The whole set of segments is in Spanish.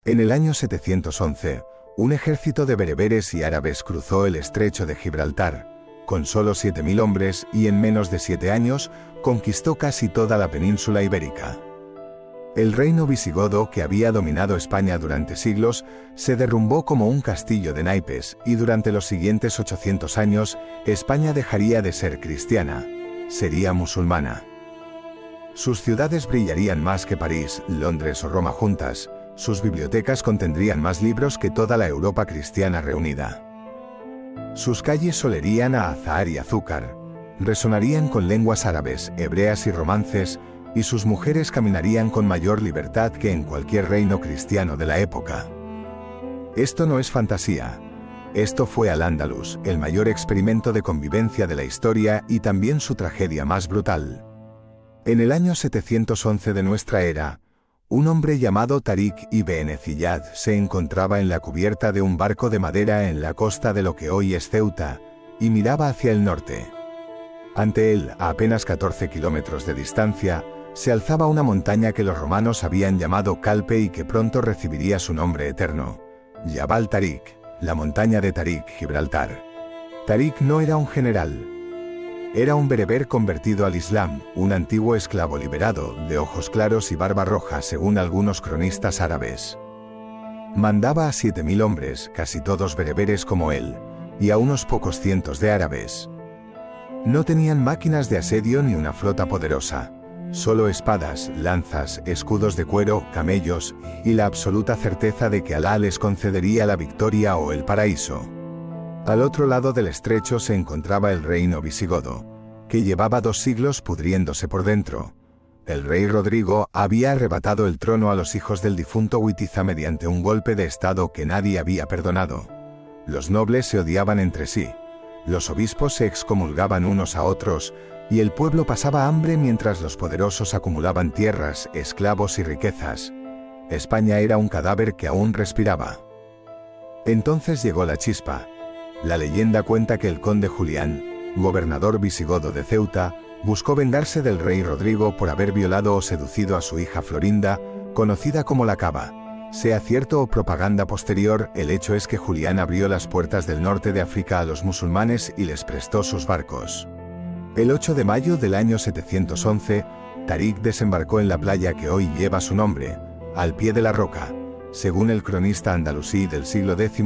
En el año 711, un ejército de bereberes y árabes cruzó el estrecho de Gibraltar, con solo 7.000 hombres y en menos de 7 años conquistó casi toda la península ibérica. El reino visigodo, que había dominado España durante siglos, se derrumbó como un castillo de naipes y durante los siguientes 800 años España dejaría de ser cristiana, sería musulmana. Sus ciudades brillarían más que París, Londres o Roma juntas, sus bibliotecas contendrían más libros que toda la Europa cristiana reunida. Sus calles olerían a azahar y azúcar, resonarían con lenguas árabes, hebreas y romances, y sus mujeres caminarían con mayor libertad que en cualquier reino cristiano de la época. Esto no es fantasía. Esto fue Al-Ándalus, el mayor experimento de convivencia de la historia y también su tragedia más brutal. En el año 711 de nuestra era, un hombre llamado Tariq ibn Ziyad se encontraba en la cubierta de un barco de madera en la costa de lo que hoy es Ceuta, y miraba hacia el norte. Ante él, a apenas 14 kilómetros de distancia, se alzaba una montaña que los romanos habían llamado Calpe y que pronto recibiría su nombre eterno, Jabal Tariq, la montaña de Tariq, Gibraltar. Tariq no era un general. Era un bereber convertido al Islam, un antiguo esclavo liberado, de ojos claros y barba roja según algunos cronistas árabes. Mandaba a 7.000 hombres, casi todos bereberes como él, y a unos pocos cientos de árabes. No tenían máquinas de asedio ni una flota poderosa. Solo espadas, lanzas, escudos de cuero, camellos, y la absoluta certeza de que Alá les concedería la victoria o el paraíso. Al otro lado del estrecho se encontraba el reino visigodo, que llevaba 2 siglos pudriéndose por dentro. El rey Rodrigo había arrebatado el trono a los hijos del difunto Witiza mediante un golpe de estado que nadie había perdonado. Los nobles se odiaban entre sí, los obispos se excomulgaban unos a otros, y el pueblo pasaba hambre mientras los poderosos acumulaban tierras, esclavos y riquezas. España era un cadáver que aún respiraba. Entonces llegó la chispa. La leyenda cuenta que el conde Julián, gobernador visigodo de Ceuta, buscó vengarse del rey Rodrigo por haber violado o seducido a su hija Florinda, conocida como la Cava. Sea cierto o propaganda posterior, el hecho es que Julián abrió las puertas del norte de África a los musulmanes y les prestó sus barcos. El 8 de mayo del año 711, Tariq desembarcó en la playa que hoy lleva su nombre, al pie de la roca, según el cronista andalusí del siglo X,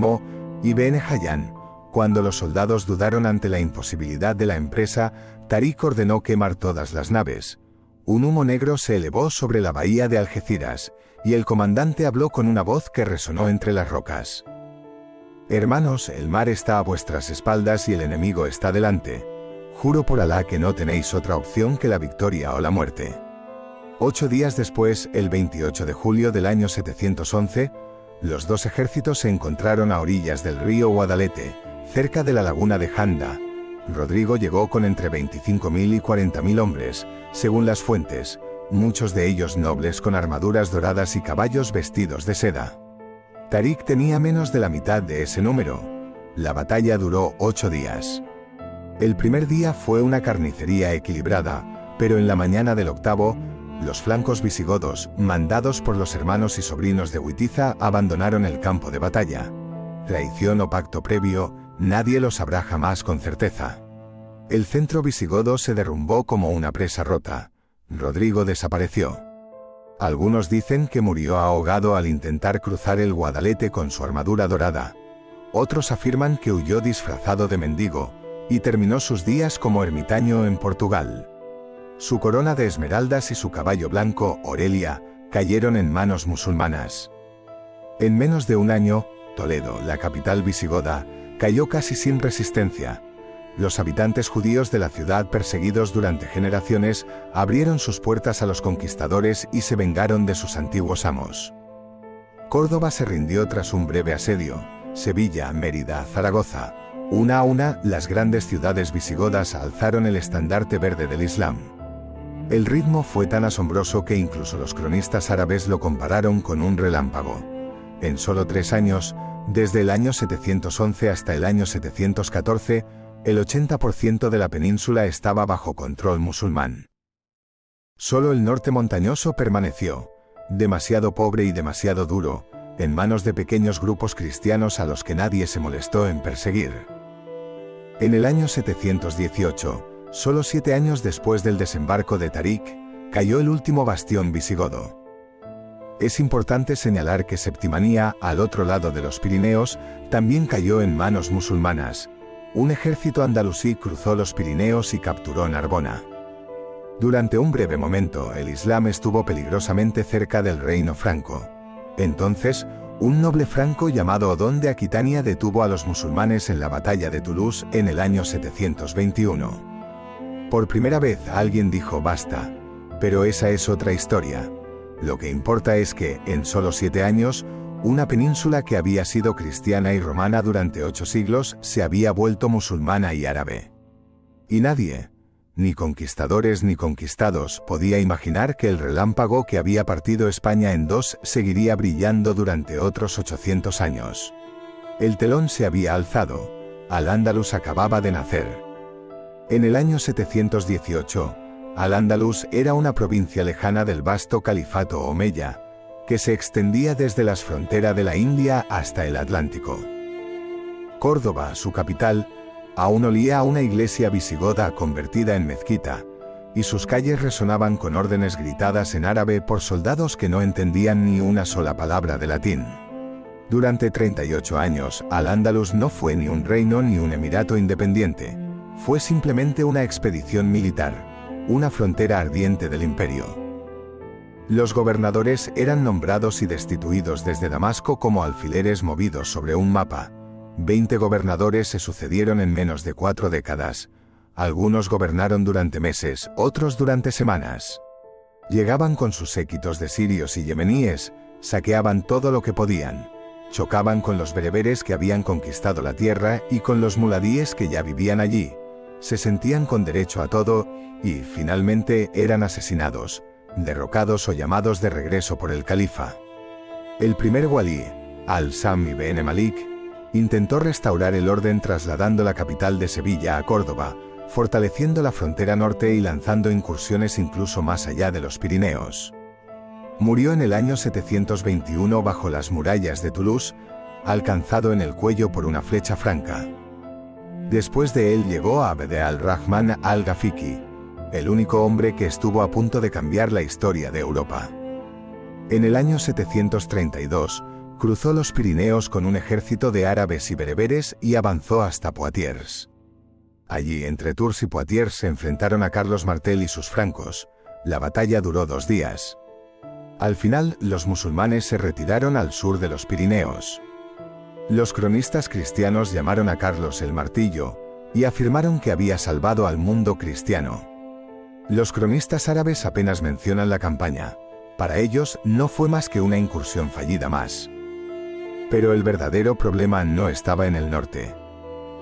Ibn Hayyan. Cuando los soldados dudaron ante la imposibilidad de la empresa, Tariq ordenó quemar todas las naves. Un humo negro se elevó sobre la bahía de Algeciras, y el comandante habló con una voz que resonó entre las rocas. Hermanos, el mar está a vuestras espaldas y el enemigo está delante. Juro por Alá que no tenéis otra opción que la victoria o la muerte. 8 días después, el 28 de julio del año 711, los 2 ejércitos se encontraron a orillas del río Guadalete, cerca de la laguna de Janda. Rodrigo llegó con entre 25.000 y 40.000 hombres, según las fuentes, muchos de ellos nobles con armaduras doradas y caballos vestidos de seda. Tariq tenía menos de la mitad de ese número. La batalla duró 8 días. El primer día fue una carnicería equilibrada, pero en la mañana del octavo, los flancos visigodos, mandados por los hermanos y sobrinos de Witiza, abandonaron el campo de batalla. Traición o pacto previo, nadie lo sabrá jamás con certeza. El centro visigodo se derrumbó como una presa rota. Rodrigo desapareció. Algunos dicen que murió ahogado al intentar cruzar el Guadalete con su armadura dorada. Otros afirman que huyó disfrazado de mendigo, y terminó sus días como ermitaño en Portugal. Su corona de esmeraldas y su caballo blanco, Orelia, cayeron en manos musulmanas. En menos de un año, Toledo, la capital visigoda, cayó casi sin resistencia. Los habitantes judíos de la ciudad, perseguidos durante generaciones, abrieron sus puertas a los conquistadores y se vengaron de sus antiguos amos. Córdoba se rindió tras un breve asedio. Sevilla, Mérida, Zaragoza. Una a una, las grandes ciudades visigodas alzaron el estandarte verde del Islam. El ritmo fue tan asombroso que incluso los cronistas árabes lo compararon con un relámpago. En solo 3 años, desde el año 711 hasta el año 714, el 80% de la península estaba bajo control musulmán. Solo el norte montañoso permaneció, demasiado pobre y demasiado duro, en manos de pequeños grupos cristianos a los que nadie se molestó en perseguir. En el año 718, solo 7 años después del desembarco de Tarik, cayó el último bastión visigodo. Es importante señalar que Septimania, al otro lado de los Pirineos, también cayó en manos musulmanas. Un ejército andalusí cruzó los Pirineos y capturó Narbona. Durante un breve momento, el Islam estuvo peligrosamente cerca del reino franco. Entonces, un noble franco llamado Odón de Aquitania detuvo a los musulmanes en la batalla de Toulouse en el año 721. Por primera vez alguien dijo basta, pero esa es otra historia. Lo que importa es que, en solo 7 años, una península que había sido cristiana y romana durante 8 siglos se había vuelto musulmana y árabe. Y nadie, ni conquistadores ni conquistados, podía imaginar que el relámpago que había partido España en dos seguiría brillando durante otros 800 años. El telón se había alzado, Al-Ándalus acababa de nacer. En el año 718, Al-Ándalus era una provincia lejana del vasto califato omeya, que se extendía desde las fronteras de la India hasta el Atlántico. Córdoba, su capital, aún olía a una iglesia visigoda convertida en mezquita, y sus calles resonaban con órdenes gritadas en árabe por soldados que no entendían ni una sola palabra de latín. Durante 38 años, Al-Ándalus no fue ni un reino ni un emirato independiente, fue simplemente una expedición militar, una frontera ardiente del imperio. Los gobernadores eran nombrados y destituidos desde Damasco como alfileres movidos sobre un mapa. 20 gobernadores se sucedieron en menos de 4 décadas. Algunos gobernaron durante meses, otros durante semanas. Llegaban con sus séquitos de sirios y yemeníes, saqueaban todo lo que podían. Chocaban con los bereberes que habían conquistado la tierra y con los muladíes que ya vivían allí. Se sentían con derecho a todo y, finalmente, eran asesinados, derrocados o llamados de regreso por el califa. El primer walí, Al-Sam ibn Malik, intentó restaurar el orden trasladando la capital de Sevilla a Córdoba, fortaleciendo la frontera norte y lanzando incursiones incluso más allá de los Pirineos. Murió en el año 721 bajo las murallas de Toulouse, alcanzado en el cuello por una flecha franca. Después de él llegó Abd al-Rahman al-Ghafiqi, el único hombre que estuvo a punto de cambiar la historia de Europa. En el año 732, cruzó los Pirineos con un ejército de árabes y bereberes y avanzó hasta Poitiers. Allí, entre Tours y Poitiers, se enfrentaron a Carlos Martel y sus francos. La batalla duró 2 días. Al final, los musulmanes se retiraron al sur de los Pirineos. Los cronistas cristianos llamaron a Carlos el Martillo y afirmaron que había salvado al mundo cristiano. Los cronistas árabes apenas mencionan la campaña. Para ellos no fue más que una incursión fallida más. Pero el verdadero problema no estaba en el norte.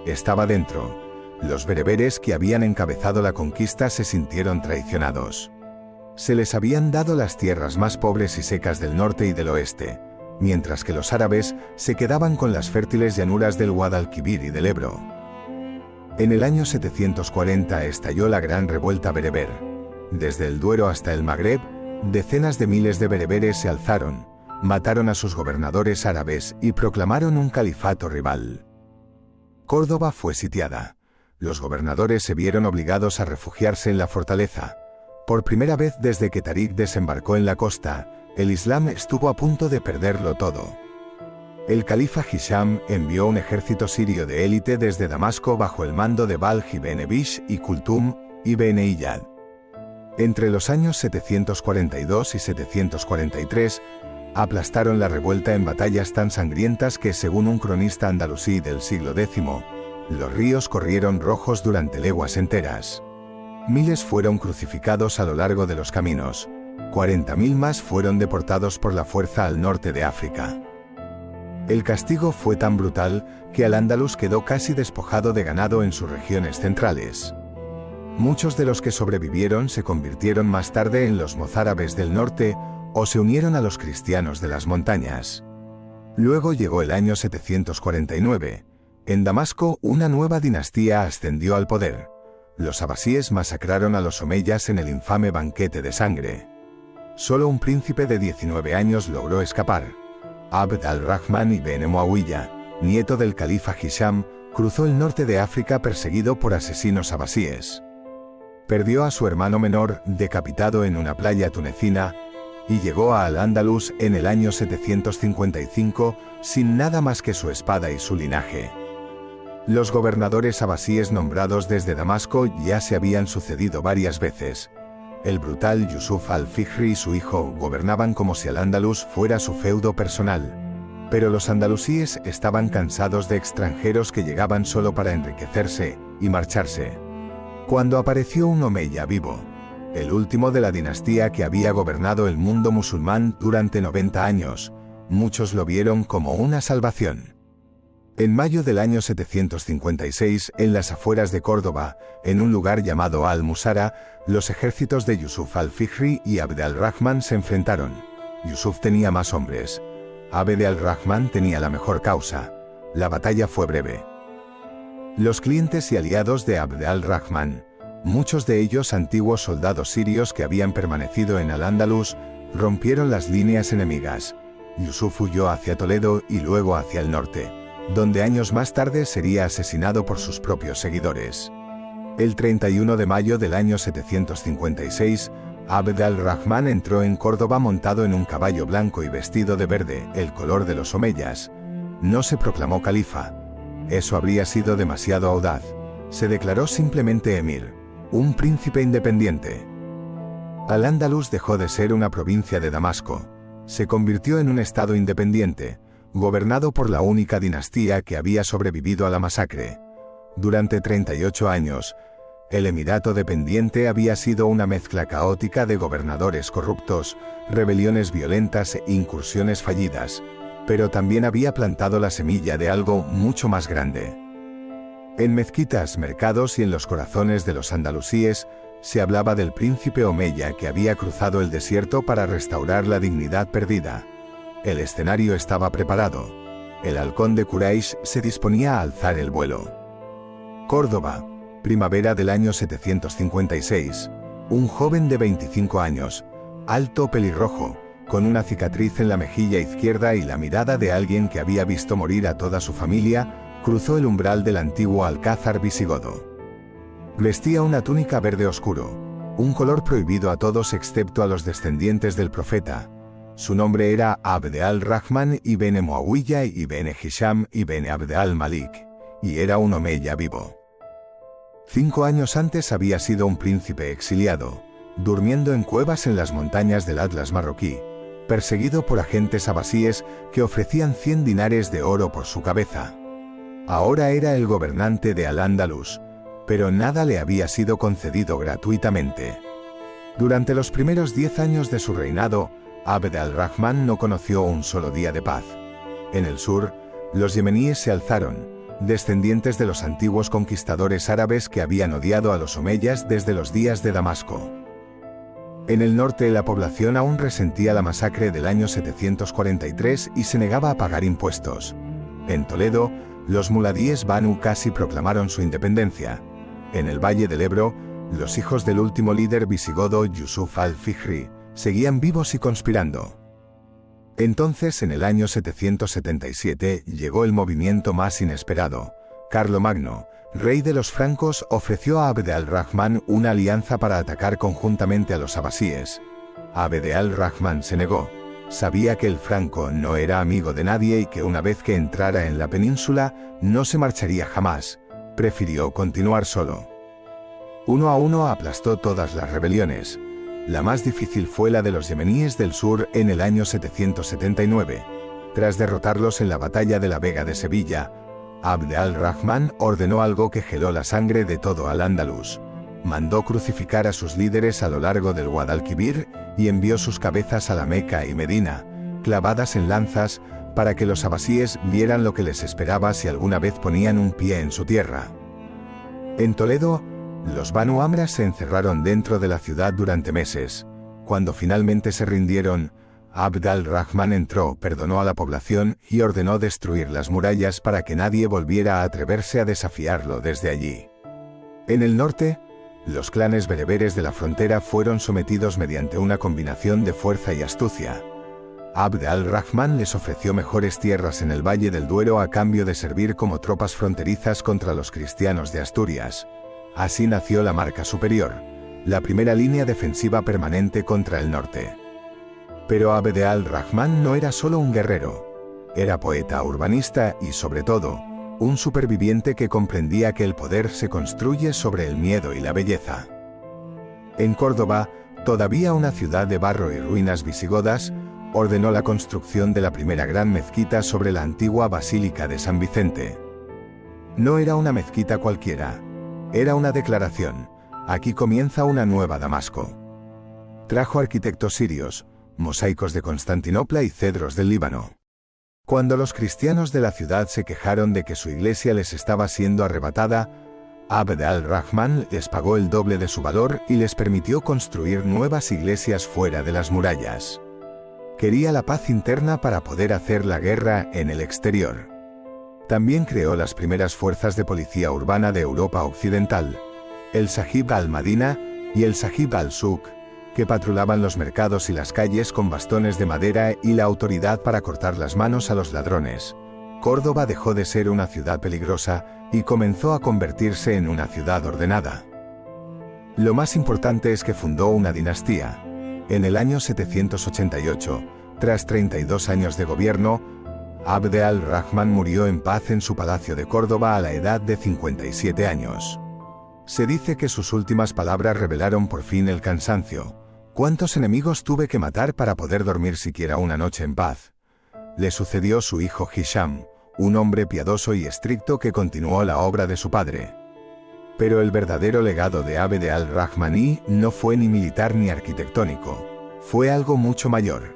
Estaba dentro. Los bereberes que habían encabezado la conquista se sintieron traicionados. Se les habían dado las tierras más pobres y secas del norte y del oeste, mientras que los árabes se quedaban con las fértiles llanuras del Guadalquivir y del Ebro. En el año 740 estalló la gran revuelta bereber. Desde el Duero hasta el Magreb, decenas de miles de bereberes se alzaron, mataron a sus gobernadores árabes y proclamaron un califato rival. Córdoba fue sitiada. Los gobernadores se vieron obligados a refugiarse en la fortaleza. Por primera vez desde que Tarik desembarcó en la costa, el Islam estuvo a punto de perderlo todo. El califa Hisham envió un ejército sirio de élite desde Damasco bajo el mando de Balj ibn Bish y Kulthum ibn Iyad. Entre los años 742 y 743, aplastaron la revuelta en batallas tan sangrientas que, según un cronista andalusí del siglo X, los ríos corrieron rojos durante leguas enteras. Miles fueron crucificados a lo largo de los caminos. 40.000 más fueron deportados por la fuerza al norte de África. El castigo fue tan brutal que Al-Ándalus quedó casi despojado de ganado en sus regiones centrales. Muchos de los que sobrevivieron se convirtieron más tarde en los mozárabes del norte o se unieron a los cristianos de las montañas. Luego llegó el año 749. En Damasco, una nueva dinastía ascendió al poder. Los abasíes masacraron a los omeyas en el infame banquete de sangre. Solo un príncipe de 19 años logró escapar. Abd al-Rahman ibn Muawiyah, nieto del califa Hisham, cruzó el norte de África perseguido por asesinos abasíes. Perdió a su hermano menor, decapitado en una playa tunecina, y llegó a Al-Ándalus en el año 755 sin nada más que su espada y su linaje. Los gobernadores abasíes nombrados desde Damasco ya se habían sucedido varias veces. El brutal Yusuf al-Fihri y su hijo gobernaban como si Al-Ándalus fuera su feudo personal. Pero los andalusíes estaban cansados de extranjeros que llegaban solo para enriquecerse y marcharse. Cuando apareció un omeya vivo, el último de la dinastía que había gobernado el mundo musulmán durante 90 años, muchos lo vieron como una salvación. En mayo del año 756, en las afueras de Córdoba, en un lugar llamado Al-Musara, los ejércitos de Yusuf al-Fihri y Abd al-Rahman se enfrentaron. Yusuf tenía más hombres. Abd al-Rahman tenía la mejor causa. La batalla fue breve. Los clientes y aliados de Abd al-Rahman, muchos de ellos antiguos soldados sirios que habían permanecido en Al-Ándalus, rompieron las líneas enemigas. Yusuf huyó hacia Toledo y luego hacia el norte, donde años más tarde sería asesinado por sus propios seguidores. El 31 de mayo del año 756, Abd al-Rahman entró en Córdoba montado en un caballo blanco y vestido de verde, el color de los omeyas. No se proclamó califa. Eso habría sido demasiado audaz. Se declaró simplemente emir, un príncipe independiente. Al-Ándalus dejó de ser una provincia de Damasco. Se convirtió en un estado independiente, gobernado por la única dinastía que había sobrevivido a la masacre. Durante 38 años, el emirato dependiente había sido una mezcla caótica de gobernadores corruptos, rebeliones violentas e incursiones fallidas, pero también había plantado la semilla de algo mucho más grande. En mezquitas, mercados y en los corazones de los andalusíes, se hablaba del príncipe omeya que había cruzado el desierto para restaurar la dignidad perdida. El escenario estaba preparado. El halcón de Quraysh se disponía a alzar el vuelo. Córdoba, primavera del año 756. Un joven de 25 años, alto pelirrojo, con una cicatriz en la mejilla izquierda y la mirada de alguien que había visto morir a toda su familia, cruzó el umbral del antiguo alcázar visigodo. Vestía una túnica verde oscuro, un color prohibido a todos excepto a los descendientes del profeta. Su nombre era Abd al-Rahman ibn Muawiyah ibn Hisham ibn Abd al-Malik, y era un omeya vivo. 5 años antes había sido un príncipe exiliado, durmiendo en cuevas en las montañas del Atlas marroquí, perseguido por agentes abasíes que ofrecían 100 dinares de oro por su cabeza. Ahora era el gobernante de Al-Ándalus, pero nada le había sido concedido gratuitamente. Durante los primeros 10 años de su reinado, Abd al-Rahman no conoció un solo día de paz. En el sur, los yemeníes se alzaron, descendientes de los antiguos conquistadores árabes que habían odiado a los omeyas desde los días de Damasco. En el norte la población aún resentía la masacre del año 743 y se negaba a pagar impuestos. En Toledo, los muladíes Banu casi proclamaron su independencia. En el Valle del Ebro, los hijos del último líder visigodo Yusuf al-Fihri seguían vivos y conspirando. Entonces, en el año 777, llegó el movimiento más inesperado. Carlomagno, rey de los francos, ofreció a Abd al-Rahman una alianza para atacar conjuntamente a los abasíes. Abd al-Rahman se negó. Sabía que el franco no era amigo de nadie y que una vez que entrara en la península, no se marcharía jamás. Prefirió continuar solo. Uno a uno aplastó todas las rebeliones. La más difícil fue la de los yemeníes del sur en el año 779. Tras derrotarlos en la batalla de la Vega de Sevilla, Abd al-Rahman ordenó algo que heló la sangre de todo Al-Ándalus. Mandó crucificar a sus líderes a lo largo del Guadalquivir y envió sus cabezas a la Meca y Medina, clavadas en lanzas, para que los abasíes vieran lo que les esperaba si alguna vez ponían un pie en su tierra. En Toledo, los Banu Amra se encerraron dentro de la ciudad durante meses. Cuando finalmente se rindieron, Abd al-Rahman entró, perdonó a la población y ordenó destruir las murallas para que nadie volviera a atreverse a desafiarlo desde allí. En el norte, los clanes bereberes de la frontera fueron sometidos mediante una combinación de fuerza y astucia. Abd al-Rahman les ofreció mejores tierras en el Valle del Duero a cambio de servir como tropas fronterizas contra los cristianos de Asturias. Así nació la Marca Superior, la primera línea defensiva permanente contra el norte. Pero Abd al-Rahman no era solo un guerrero. Era poeta, urbanista y, sobre todo, un superviviente que comprendía que el poder se construye sobre el miedo y la belleza. En Córdoba, todavía una ciudad de barro y ruinas visigodas, ordenó la construcción de la primera gran mezquita sobre la antigua Basílica de San Vicente. No era una mezquita cualquiera, era una declaración: aquí comienza una nueva Damasco. Trajo arquitectos sirios, mosaicos de Constantinopla y cedros del Líbano. Cuando los cristianos de la ciudad se quejaron de que su iglesia les estaba siendo arrebatada, Abd al-Rahman les pagó el doble de su valor y les permitió construir nuevas iglesias fuera de las murallas. Quería la paz interna para poder hacer la guerra en el exterior. También creó las primeras fuerzas de policía urbana de Europa Occidental, el Sahib al-Madina y el Sahib al-Suq, que patrulaban los mercados y las calles con bastones de madera y la autoridad para cortar las manos a los ladrones. Córdoba dejó de ser una ciudad peligrosa y comenzó a convertirse en una ciudad ordenada. Lo más importante es que fundó una dinastía. En el año 788, tras 32 años de gobierno, Abd al-Rahman murió en paz en su palacio de Córdoba a la edad de 57 años. Se dice que sus últimas palabras revelaron por fin el cansancio. ¿Cuántos enemigos tuve que matar para poder dormir siquiera una noche en paz? Le sucedió su hijo Hisham, un hombre piadoso y estricto que continuó la obra de su padre. Pero el verdadero legado de Abd al-Rahman no fue ni militar ni arquitectónico, fue algo mucho mayor.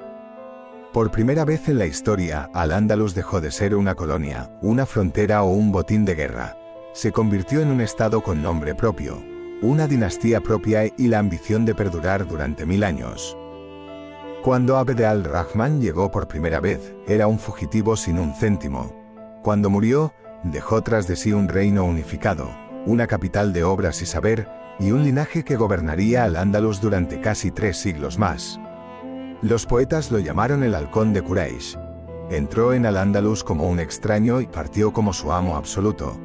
Por primera vez en la historia, Al-Ándalus dejó de ser una colonia, una frontera o un botín de guerra. Se convirtió en un estado con nombre propio, una dinastía propia y la ambición de perdurar durante 1000 años. Cuando Abd al-Rahman llegó por primera vez, era un fugitivo sin un céntimo. Cuando murió, dejó tras de sí un reino unificado, una capital de obras y saber, y un linaje que gobernaría Al-Ándalus durante casi 3 siglos más. Los poetas lo llamaron el halcón de Quraysh. Entró en Al-Ándalus como un extraño y partió como su amo absoluto.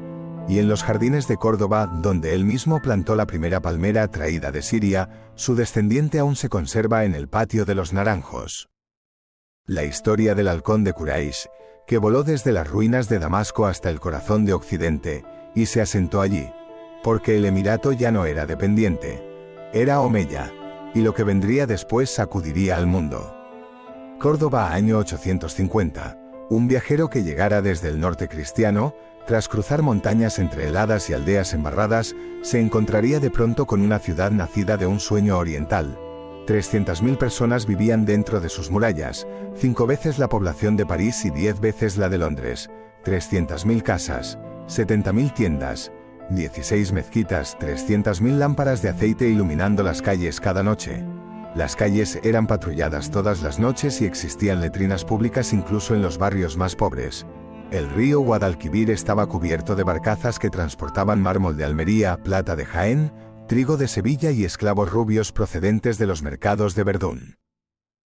Y en los jardines de Córdoba, donde él mismo plantó la primera palmera traída de Siria, su descendiente aún se conserva en el patio de los Naranjos. La historia del halcón de Quraysh, que voló desde las ruinas de Damasco hasta el corazón de Occidente, y se asentó allí, porque el emirato ya no era dependiente, era omeya, y lo que vendría después sacudiría al mundo. Córdoba, año 850, un viajero que llegara desde el norte cristiano, tras cruzar montañas entre heladas y aldeas embarradas, se encontraría de pronto con una ciudad nacida de un sueño oriental. 300.000 personas vivían dentro de sus murallas, 5 veces la población de París y 10 veces la de Londres, 300.000 casas, 70.000 tiendas, 16 mezquitas, 300.000 lámparas de aceite iluminando las calles cada noche. Las calles eran patrulladas todas las noches y existían letrinas públicas incluso en los barrios más pobres. El río Guadalquivir estaba cubierto de barcazas que transportaban mármol de Almería, plata de Jaén, trigo de Sevilla y esclavos rubios procedentes de los mercados de Verdún.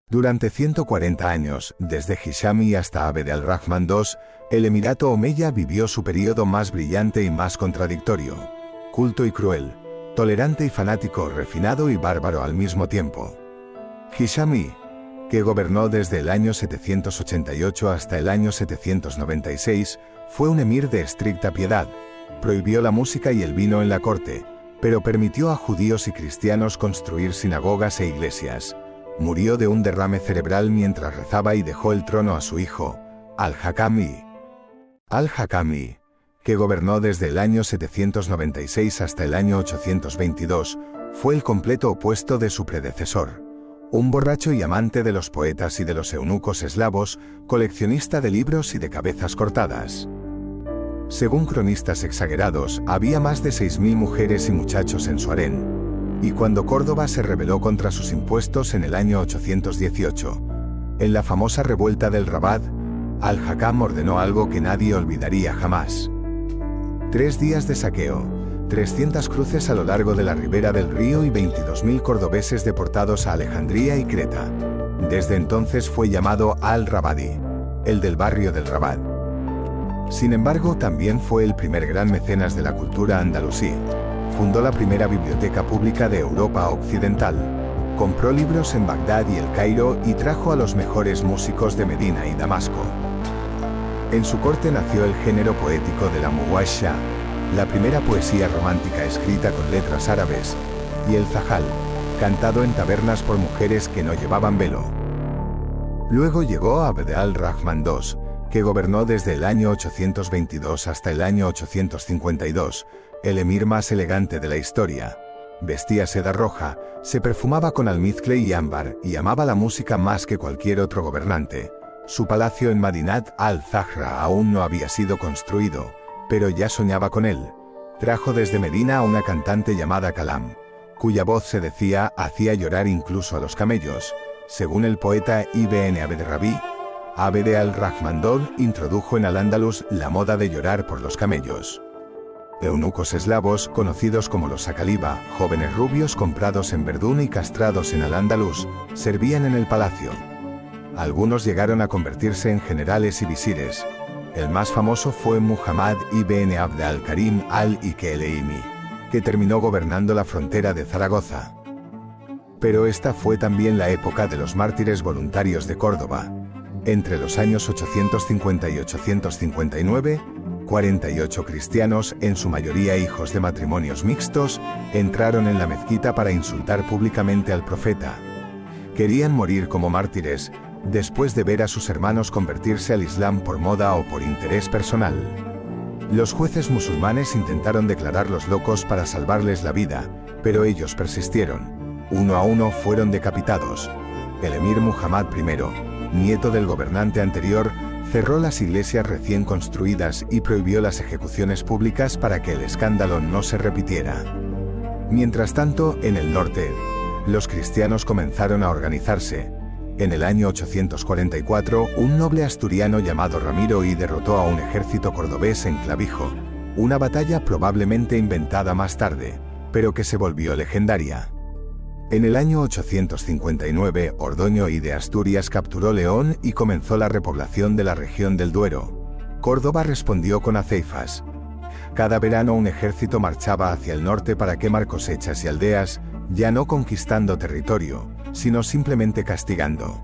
Durante 140 años, desde Hisham hasta Abd al-Rahman II, el emirato omeya vivió su período más brillante y más contradictorio, culto y cruel, tolerante y fanático, refinado y bárbaro al mismo tiempo. Hisham, que gobernó desde el año 788 hasta el año 796, fue un emir de estricta piedad, prohibió la música y el vino en la corte, pero permitió a judíos y cristianos construir sinagogas e iglesias. Murió de un derrame cerebral mientras rezaba y dejó el trono a su hijo, Al-Hakam. Al-Hakam, que gobernó desde el año 796 hasta el año 822, fue el completo opuesto de su predecesor. Un borracho y amante de los poetas y de los eunucos eslavos, coleccionista de libros y de cabezas cortadas. Según cronistas exagerados, había más de 6.000 mujeres y muchachos en su harén. Y cuando Córdoba se rebeló contra sus impuestos en el año 818, en la famosa revuelta del Rabat, Al-Hakam ordenó algo que nadie olvidaría jamás. 3 días de saqueo, 300 cruces a lo largo de la ribera del río y 22.000 cordobeses deportados a Alejandría y Creta. Desde entonces fue llamado Al-Rabadi, el del barrio del Rabat. Sin embargo, también fue el primer gran mecenas de la cultura andalusí. Fundó la primera biblioteca pública de Europa Occidental. Compró libros en Bagdad y el Cairo y trajo a los mejores músicos de Medina y Damasco. En su corte nació el género poético de la Muwashsha, la primera poesía romántica escrita con letras árabes, y el zahal, cantado en tabernas por mujeres que no llevaban velo. Luego llegó Abd al-Rahman II, que gobernó desde el año 822 hasta el año 852, el emir más elegante de la historia. Vestía seda roja, se perfumaba con almizcle y ámbar, y amaba la música más que cualquier otro gobernante. Su palacio en Madinat al-Zahra aún no había sido construido, pero ya soñaba con él. Trajo desde Medina a una cantante llamada Kalam, cuya voz se decía hacía llorar incluso a los camellos. Según el poeta Ibn Abd Rabi, Abd al-Rahman II introdujo en Al-Ándalus la moda de llorar por los camellos. Eunucos eslavos, conocidos como los Sakaliba, jóvenes rubios comprados en Verdún y castrados en Al-Ándalus, servían en el palacio. Algunos llegaron a convertirse en generales y visires. El más famoso fue Muhammad ibn Abd al-Karim al-Ikeleimi, que terminó gobernando la frontera de Zaragoza. Pero esta fue también la época de los mártires voluntarios de Córdoba. Entre los años 850 y 859, 48 cristianos, en su mayoría hijos de matrimonios mixtos, entraron en la mezquita para insultar públicamente al profeta. Querían morir como mártires, después de ver a sus hermanos convertirse al Islam por moda o por interés personal. Los jueces musulmanes intentaron declararlos locos para salvarles la vida, pero ellos persistieron. Uno a uno fueron decapitados. El emir Muhammad I, nieto del gobernante anterior, cerró las iglesias recién construidas y prohibió las ejecuciones públicas para que el escándalo no se repitiera. Mientras tanto, en el norte, los cristianos comenzaron a organizarse. En el año 844, un noble asturiano llamado Ramiro I derrotó a un ejército cordobés en Clavijo, una batalla probablemente inventada más tarde, pero que se volvió legendaria. En el año 859, Ordoño I de Asturias capturó León y comenzó la repoblación de la región del Duero. Córdoba respondió con aceifas. Cada verano un ejército marchaba hacia el norte para quemar cosechas y aldeas, ya no conquistando territorio, sino simplemente castigando.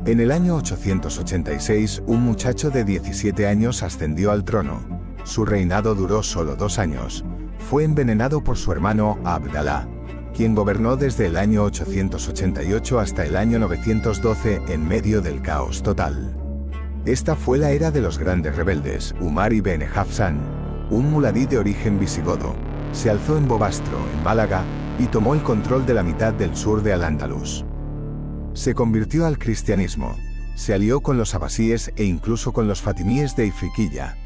En el año 886, un muchacho de 17 años ascendió al trono. Su reinado duró solo 2 años. Fue envenenado por su hermano Abdalá, quien gobernó desde el año 888 hasta el año 912 en medio del caos total. Esta fue la era de los grandes rebeldes. Umar ibn Hafsán, un muladí de origen visigodo, se alzó en Bobastro, en Málaga, y tomó el control de la mitad del sur de Al-Ándalus. Se convirtió al cristianismo, se alió con los abasíes e incluso con los fatimíes de Ifriquilla.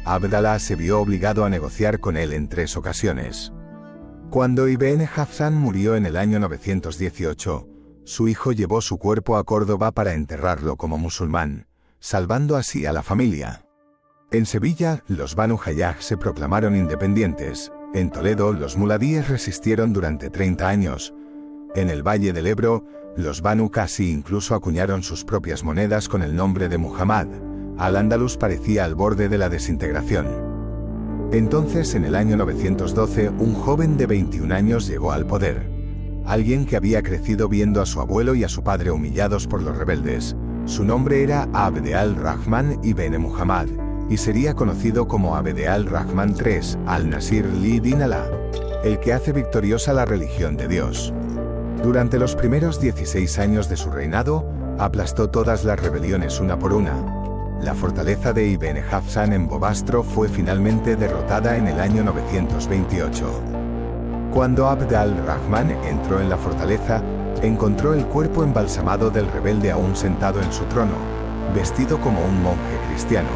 Abdalá se vio obligado a negociar con él en 3 ocasiones. Cuando Ibn Hafsán murió en el año 918, su hijo llevó su cuerpo a Córdoba para enterrarlo como musulmán, salvando así a la familia. En Sevilla, los Banu Hayyaj se proclamaron independientes. En Toledo, los muladíes resistieron durante 30 años. En el Valle del Ebro, los Banu Qasi incluso acuñaron sus propias monedas con el nombre de Muhammad. Al-Ándalus parecía al borde de la desintegración. Entonces, en el año 912, un joven de 21 años llegó al poder. Alguien que había crecido viendo a su abuelo y a su padre humillados por los rebeldes. Su nombre era Abd al-Rahman ibn Muhammad, y sería conocido como Abd al-Rahman III al-Nasir li-Din Allah, el que hace victoriosa la religión de Dios. Durante los primeros 16 años de su reinado, aplastó todas las rebeliones una por una. La fortaleza de Ibn Hafsán en Bobastro fue finalmente derrotada en el año 928. Cuando Abd al-Rahman entró en la fortaleza, encontró el cuerpo embalsamado del rebelde aún sentado en su trono, vestido como un monje cristiano.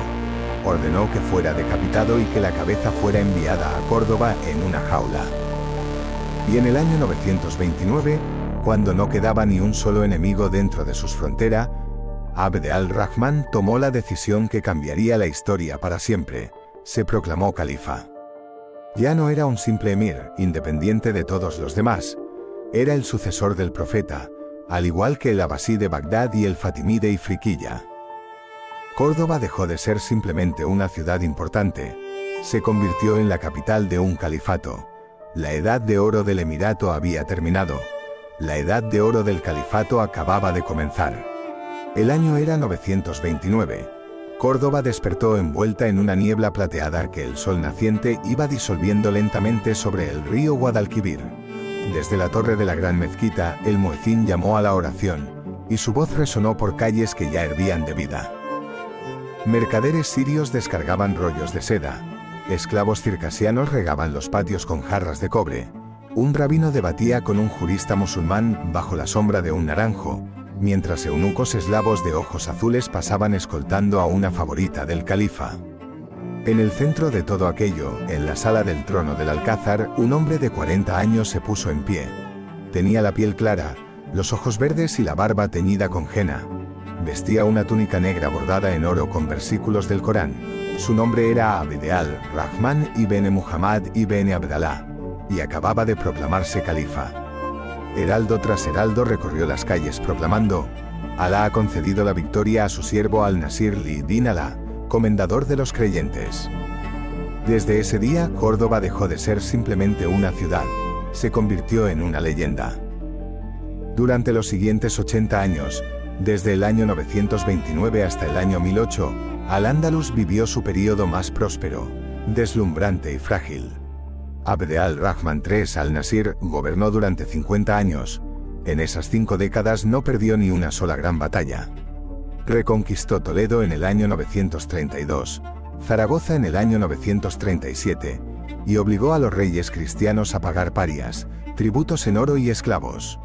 Ordenó que fuera decapitado y que la cabeza fuera enviada a Córdoba en una jaula. Y en el año 929, cuando no quedaba ni un solo enemigo dentro de sus fronteras, Abd al-Rahman tomó la decisión que cambiaría la historia para siempre. Se proclamó califa. Ya no era un simple emir, independiente de todos los demás. Era el sucesor del profeta, al igual que el abasí de Bagdad y el fatimí de Ifriqiya. Córdoba dejó de ser simplemente una ciudad importante. Se convirtió en la capital de un califato. La edad de oro del emirato había terminado. La edad de oro del califato acababa de comenzar. El año era 929. Córdoba despertó envuelta en una niebla plateada que el sol naciente iba disolviendo lentamente sobre el río Guadalquivir. Desde la torre de la gran mezquita, el muecín llamó a la oración, y su voz resonó por calles que ya hervían de vida. Mercaderes sirios descargaban rollos de seda. Esclavos circasianos regaban los patios con jarras de cobre. Un rabino debatía con un jurista musulmán bajo la sombra de un naranjo, mientras eunucos eslavos de ojos azules pasaban escoltando a una favorita del califa. En el centro de todo aquello, en la sala del trono del Alcázar, un hombre de 40 años se puso en pie. Tenía la piel clara, los ojos verdes y la barba teñida con henna. Vestía una túnica negra bordada en oro con versículos del Corán. Su nombre era Abd al-Rahman ibn Muhammad ibn Abdallah, y acababa de proclamarse califa. Heraldo tras heraldo recorrió las calles proclamando: Alá ha concedido la victoria a su siervo al-Nasir li-Din Alá, comendador de los creyentes. Desde ese día, Córdoba dejó de ser simplemente una ciudad, se convirtió en una leyenda. Durante los siguientes 80 años, desde el año 929 hasta el año 1008, Al-Ándalus vivió su período más próspero, deslumbrante y frágil. Abd al-Rahman III al-Nasir gobernó durante 50 años. En esas 5 décadas no perdió ni una sola gran batalla. Reconquistó Toledo en el año 932, Zaragoza en el año 937, y obligó a los reyes cristianos a pagar parias, tributos en oro y esclavos.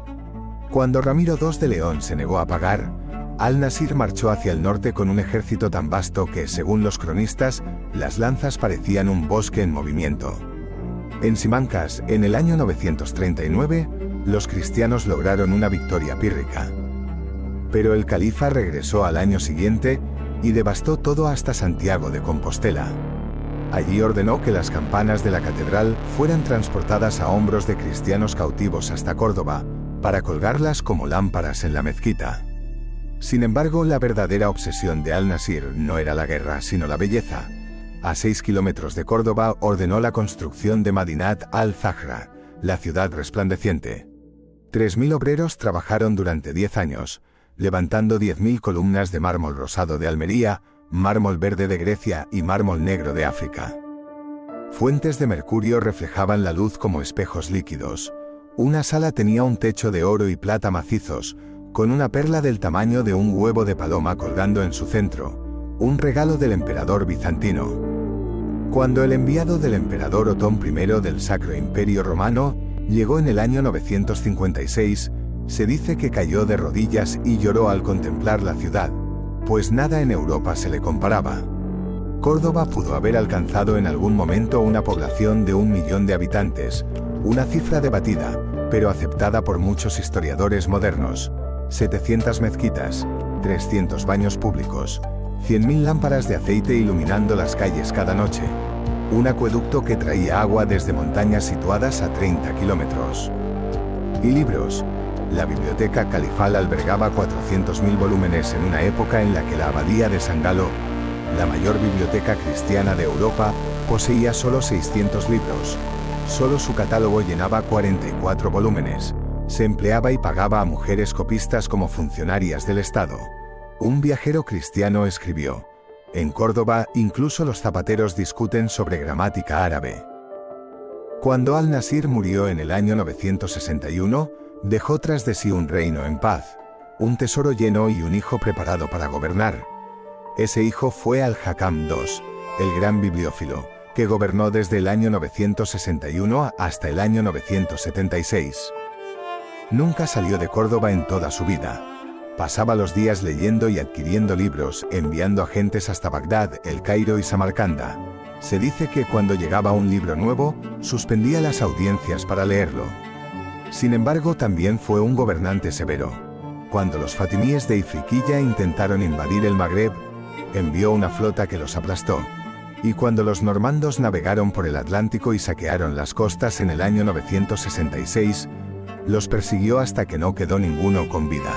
Cuando Ramiro II de León se negó a pagar, Al-Nasir marchó hacia el norte con un ejército tan vasto que, según los cronistas, las lanzas parecían un bosque en movimiento. En Simancas, en el año 939, los cristianos lograron una victoria pírrica. Pero el califa regresó al año siguiente y devastó todo hasta Santiago de Compostela. Allí ordenó que las campanas de la catedral fueran transportadas a hombros de cristianos cautivos hasta Córdoba, para colgarlas como lámparas en la mezquita. Sin embargo, la verdadera obsesión de Al-Nasir no era la guerra, sino la belleza. A 6 kilómetros de Córdoba ordenó la construcción de Madinat al-Zahra, la ciudad resplandeciente. 3.000 obreros trabajaron durante 10 años, levantando 10.000 columnas de mármol rosado de Almería, mármol verde de Grecia y mármol negro de África. Fuentes de mercurio reflejaban la luz como espejos líquidos. Una sala tenía un techo de oro y plata macizos, con una perla del tamaño de un huevo de paloma colgando en su centro, un regalo del emperador bizantino. Cuando el enviado del emperador Otón I del Sacro Imperio Romano llegó en el año 956, se dice que cayó de rodillas y lloró al contemplar la ciudad, pues nada en Europa se le comparaba. Córdoba pudo haber alcanzado en algún momento una población de 1 millón de habitantes, una cifra debatida, pero aceptada por muchos historiadores modernos. 700 mezquitas, 300 baños públicos, 100.000 lámparas de aceite iluminando las calles cada noche, un acueducto que traía agua desde montañas situadas a 30 kilómetros. Y libros. La biblioteca califal albergaba 400.000 volúmenes en una época en la que la abadía de San Galo, la mayor biblioteca cristiana de Europa, poseía solo 600 libros. Solo su catálogo llenaba 44 volúmenes. Se empleaba y pagaba a mujeres copistas como funcionarias del Estado. Un viajero cristiano escribió: en Córdoba, incluso los zapateros discuten sobre gramática árabe. Cuando Al-Nasir murió en el año 961, dejó tras de sí un reino en paz, un tesoro lleno y un hijo preparado para gobernar. Ese hijo fue Al-Hakam II, el gran bibliófilo, que gobernó desde el año 961 hasta el año 976. Nunca salió de Córdoba en toda su vida. Pasaba los días leyendo y adquiriendo libros, enviando agentes hasta Bagdad, El Cairo y Samarcanda. Se dice que cuando llegaba un libro nuevo, suspendía las audiencias para leerlo. Sin embargo, también fue un gobernante severo. Cuando los fatimíes de Ifriqiya intentaron invadir el Magreb, envió una flota que los aplastó. Y cuando los normandos navegaron por el Atlántico y saquearon las costas en el año 966, Los persiguió hasta que no quedó ninguno con vida.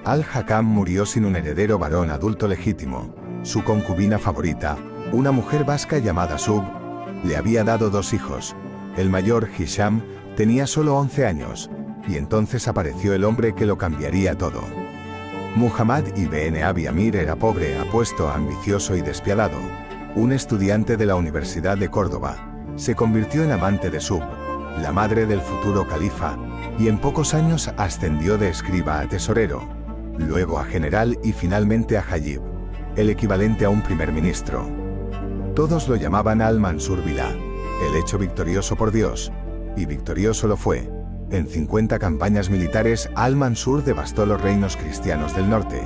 Al-Hakam murió sin un heredero varón adulto legítimo. Su concubina favorita, una mujer vasca llamada Sub, le había dado 2 hijos. El mayor, Hisham, tenía solo 11 años, y entonces apareció el hombre que lo cambiaría todo. Muhammad ibn Abi Amir era pobre, apuesto, ambicioso y despiadado. Un estudiante de la Universidad de Córdoba, se convirtió en amante de Sub, la madre del futuro califa, y en pocos años ascendió de escriba a tesorero, luego a general y finalmente a Hajib, el equivalente a un primer ministro. Todos lo llamaban Al-Mansur Billah, el hecho victorioso por Dios, y victorioso lo fue. En 50 campañas militares, Al-Mansur devastó los reinos cristianos del norte,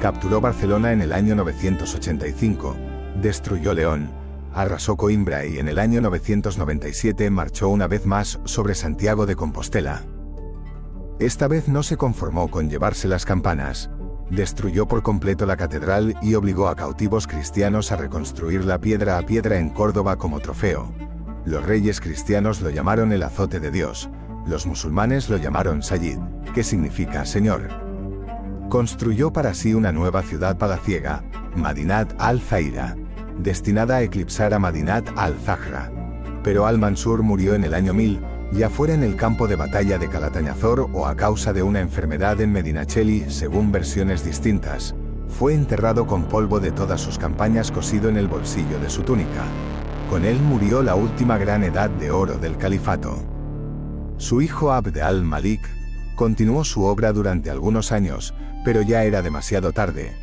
capturó Barcelona en el año 985, destruyó León, arrasó Coimbra y en el año 997 marchó una vez más sobre Santiago de Compostela. Esta vez no se conformó con llevarse las campanas, destruyó por completo la catedral y obligó a cautivos cristianos a reconstruirla piedra a piedra en Córdoba como trofeo. Los reyes cristianos lo llamaron el azote de Dios, los musulmanes lo llamaron Sayyid, que significa Señor. Construyó para sí una nueva ciudad palaciega, Madinat al-Zahira, destinada a eclipsar a Madinat al-Zahra. Pero Al-Mansur murió en el año 1000, ya fuera en el campo de batalla de Calatañazor o a causa de una enfermedad en Medinaceli, según versiones distintas. Fue enterrado con polvo de todas sus campañas cosido en el bolsillo de su túnica. Con él murió la última gran edad de oro del califato. Su hijo Abd al-Malik continuó su obra durante algunos años, pero ya era demasiado tarde.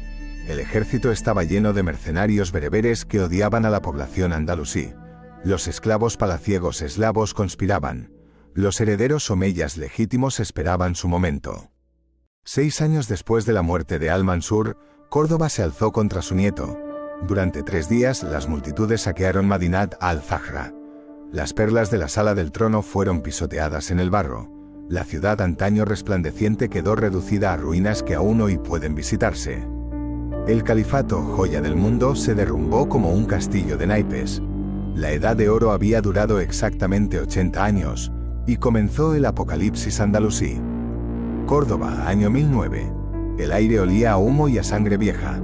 El ejército estaba lleno de mercenarios bereberes que odiaban a la población andalusí. Los esclavos palaciegos eslavos conspiraban. Los herederos omeyas legítimos esperaban su momento. 6 años después de la muerte de Al-Mansur, Córdoba se alzó contra su nieto. Durante 3 días las multitudes saquearon Madinat al-Zahra. Las perlas de la sala del trono fueron pisoteadas en el barro. La ciudad antaño resplandeciente quedó reducida a ruinas que aún hoy pueden visitarse. El califato, joya del mundo, se derrumbó como un castillo de naipes. La edad de oro había durado exactamente 80 años, y comenzó el apocalipsis andalusí. Córdoba, año 1009. El aire olía a humo y a sangre vieja.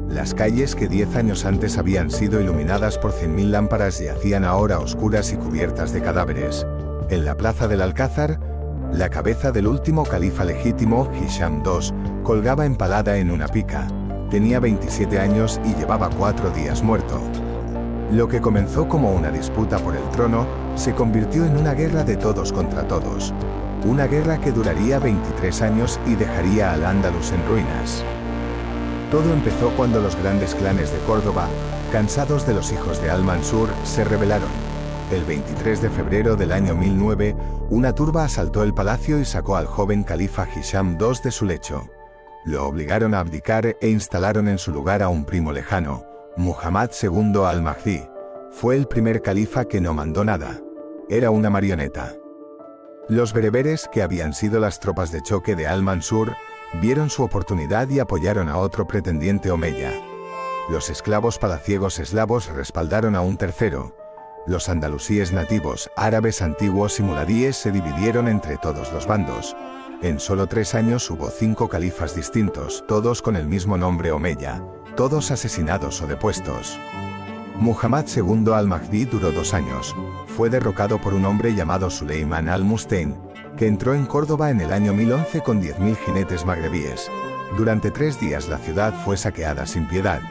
Las calles que 10 años antes habían sido iluminadas por 100.000 lámparas yacían ahora oscuras y cubiertas de cadáveres. En la plaza del Alcázar, la cabeza del último califa legítimo, Hisham II, colgaba empalada en una pica. Tenía 27 años y llevaba 4 días muerto. Lo que comenzó como una disputa por el trono, se convirtió en una guerra de todos contra todos. Una guerra que duraría 23 años y dejaría al Andalus en ruinas. Todo empezó cuando los grandes clanes de Córdoba, cansados de los hijos de Al-Mansur, se rebelaron. El 23 de febrero del año 1009, una turba asaltó el palacio y sacó al joven califa Hisham II de su lecho. Lo obligaron a abdicar e instalaron en su lugar a un primo lejano, Muhammad II al-Mahdi. Fue el primer califa que no mandó nada. Era una marioneta. Los bereberes, que habían sido las tropas de choque de Al-Mansur, vieron su oportunidad y apoyaron a otro pretendiente omeya. Los esclavos palaciegos eslavos respaldaron a un tercero. Los andalusíes nativos, árabes antiguos y muladíes se dividieron entre todos los bandos. En solo 3 años hubo 5 califas distintos, todos con el mismo nombre omeya, todos asesinados o depuestos. Muhammad II al-Mahdi duró 2 años. Fue derrocado por un hombre llamado Suleiman al-Mustein, que entró en Córdoba en el año 1011 con 10.000 jinetes magrebíes. Durante 3 días la ciudad fue saqueada sin piedad.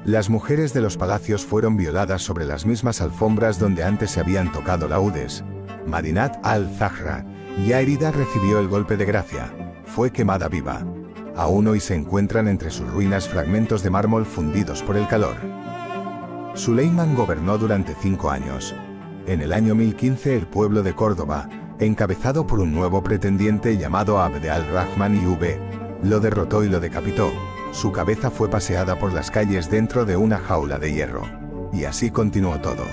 Las mujeres de los palacios fueron violadas sobre las mismas alfombras donde antes se habían tocado laúdes. Madinat al-Zahra, ya herida, recibió el golpe de gracia. Fue quemada viva. Aún hoy se encuentran entre sus ruinas fragmentos de mármol fundidos por el calor. Suleiman gobernó durante 5 años. En el año 1015 el pueblo de Córdoba, encabezado por un nuevo pretendiente llamado Abd al-Rahman IV, lo derrotó y lo decapitó. Su cabeza fue paseada por las calles dentro de una jaula de hierro. Y así continuó todo.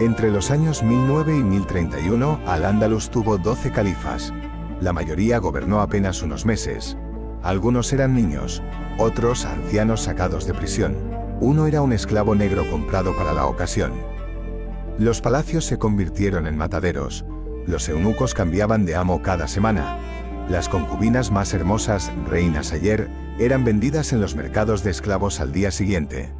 Entre los años 1009 y 1031, Al-Ándalus tuvo 12 califas. La mayoría gobernó apenas unos meses. Algunos eran niños, otros ancianos sacados de prisión. Uno era un esclavo negro comprado para la ocasión. Los palacios se convirtieron en mataderos. Los eunucos cambiaban de amo cada semana. Las concubinas más hermosas, reinas ayer, eran vendidas en los mercados de esclavos al día siguiente.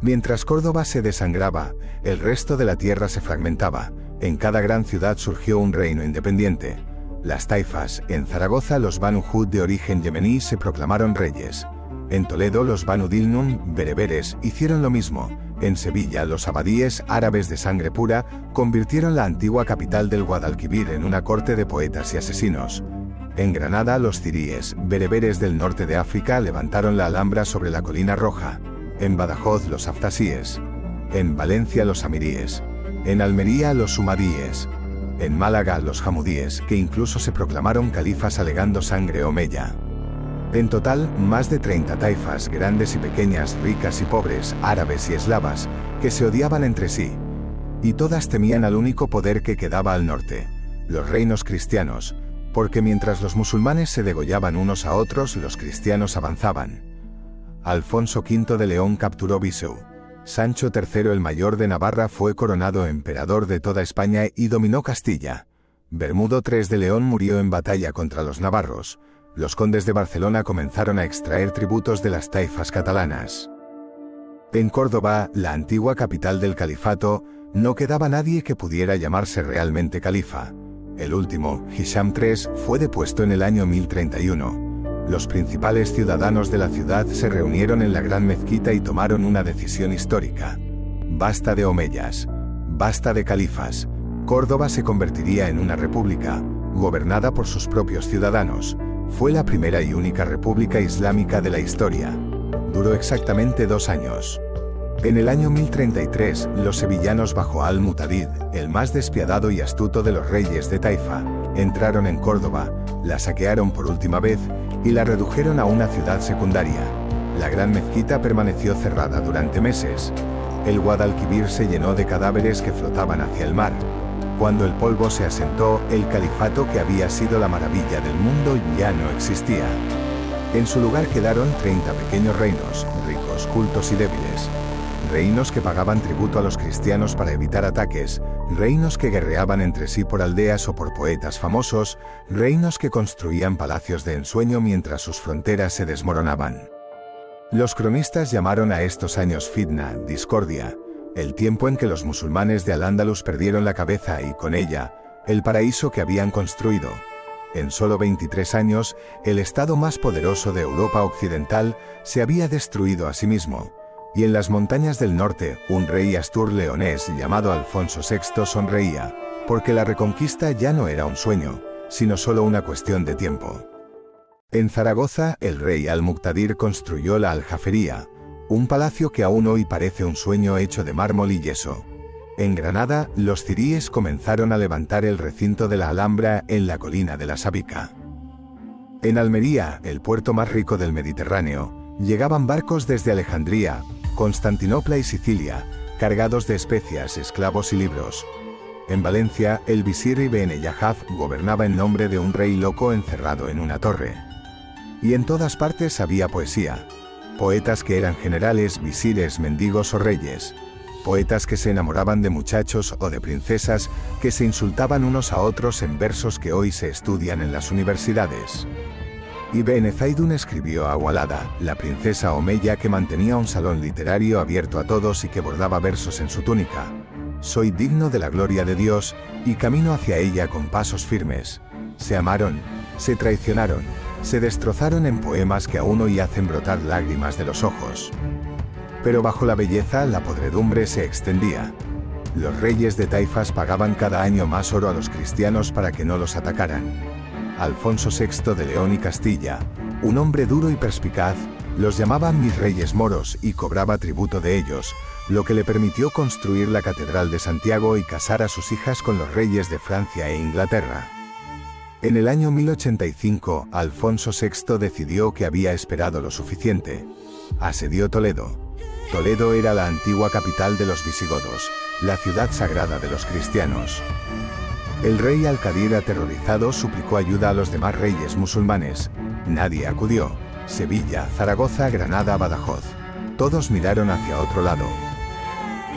Mientras Córdoba se desangraba, el resto de la tierra se fragmentaba. En cada gran ciudad surgió un reino independiente. Las taifas, en Zaragoza los Banu Hud de origen yemení se proclamaron reyes. En Toledo los Banu Dilnun, bereberes, hicieron lo mismo. En Sevilla los abadíes, árabes de sangre pura, convirtieron la antigua capital del Guadalquivir en una corte de poetas y asesinos. En Granada los ciríes, bereberes del norte de África, levantaron la Alhambra sobre la Colina Roja. En Badajoz los aftasíes. En Valencia los amiríes. En Almería los sumadíes. En Málaga los jamudíes, que incluso se proclamaron califas alegando sangre omeya. En total, más de 30 taifas, grandes y pequeñas, ricas y pobres, árabes y eslavas, que se odiaban entre sí. Y todas temían al único poder que quedaba al norte, los reinos cristianos, porque mientras los musulmanes se degollaban unos a otros, los cristianos avanzaban. Alfonso V de León capturó Viseu. Sancho III el Mayor de Navarra fue coronado emperador de toda España y dominó Castilla. Bermudo III de León murió en batalla contra los navarros. Los condes de Barcelona comenzaron a extraer tributos de las taifas catalanas. En Córdoba, la antigua capital del califato, no quedaba nadie que pudiera llamarse realmente califa. El último, Hisham III, fue depuesto en el año 1031. Los principales ciudadanos de la ciudad se reunieron en la gran mezquita y tomaron una decisión histórica. Basta de omeyas. Basta de califas. Córdoba se convertiría en una república, gobernada por sus propios ciudadanos. Fue la primera y única república islámica de la historia. Duró exactamente 2 años. En el año 1033, los sevillanos bajo al-Mutadid, el más despiadado y astuto de los reyes de Taifa, entraron en Córdoba, la saquearon por última vez y la redujeron a una ciudad secundaria. La gran mezquita permaneció cerrada durante meses. El Guadalquivir se llenó de cadáveres que flotaban hacia el mar. Cuando el polvo se asentó, el califato que había sido la maravilla del mundo ya no existía. En su lugar quedaron 30 pequeños reinos, ricos, cultos y débiles. Reinos que pagaban tributo a los cristianos para evitar ataques, reinos que guerreaban entre sí por aldeas o por poetas famosos, reinos que construían palacios de ensueño mientras sus fronteras se desmoronaban. Los cronistas llamaron a estos años fitna, discordia, el tiempo en que los musulmanes de Al-Ándalus perdieron la cabeza y, con ella, el paraíso que habían construido. En solo 23 años, el estado más poderoso de Europa occidental se había destruido a sí mismo. Y en las montañas del norte, un rey astur leonés llamado Alfonso VI sonreía, porque la reconquista ya no era un sueño, sino solo una cuestión de tiempo. En Zaragoza, el rey Al-Muqtadir construyó la Aljafería, un palacio que aún hoy parece un sueño hecho de mármol y yeso. En Granada, los ciríes comenzaron a levantar el recinto de la Alhambra en la colina de la Sabica. En Almería, el puerto más rico del Mediterráneo, llegaban barcos desde Alejandría, Constantinopla y Sicilia, cargados de especias, esclavos y libros. En Valencia, el visir Ibn Yahaf gobernaba en nombre de un rey loco encerrado en una torre. Y en todas partes había poesía. Poetas que eran generales, visires, mendigos o reyes. Poetas que se enamoraban de muchachos o de princesas, que se insultaban unos a otros en versos que hoy se estudian en las universidades. Ibn Zaydun escribió a Walada, la princesa omeya que mantenía un salón literario abierto a todos y que bordaba versos en su túnica. Soy digno de la gloria de Dios, y camino hacia ella con pasos firmes. Se amaron, se traicionaron, se destrozaron en poemas que aún hoy hacen brotar lágrimas de los ojos. Pero bajo la belleza, la podredumbre se extendía. Los reyes de taifas pagaban cada año más oro a los cristianos para que no los atacaran. Alfonso VI de León y Castilla, un hombre duro y perspicaz, los llamaba mis reyes moros y cobraba tributo de ellos, lo que le permitió construir la Catedral de Santiago y casar a sus hijas con los reyes de Francia e Inglaterra. En el año 1085, Alfonso VI decidió que había esperado lo suficiente. Asedió Toledo. Toledo era la antigua capital de los visigodos, la ciudad sagrada de los cristianos. El rey Al-Qadir, aterrorizado, suplicó ayuda a los demás reyes musulmanes. Nadie acudió. Sevilla, Zaragoza, Granada, Badajoz. Todos miraron hacia otro lado.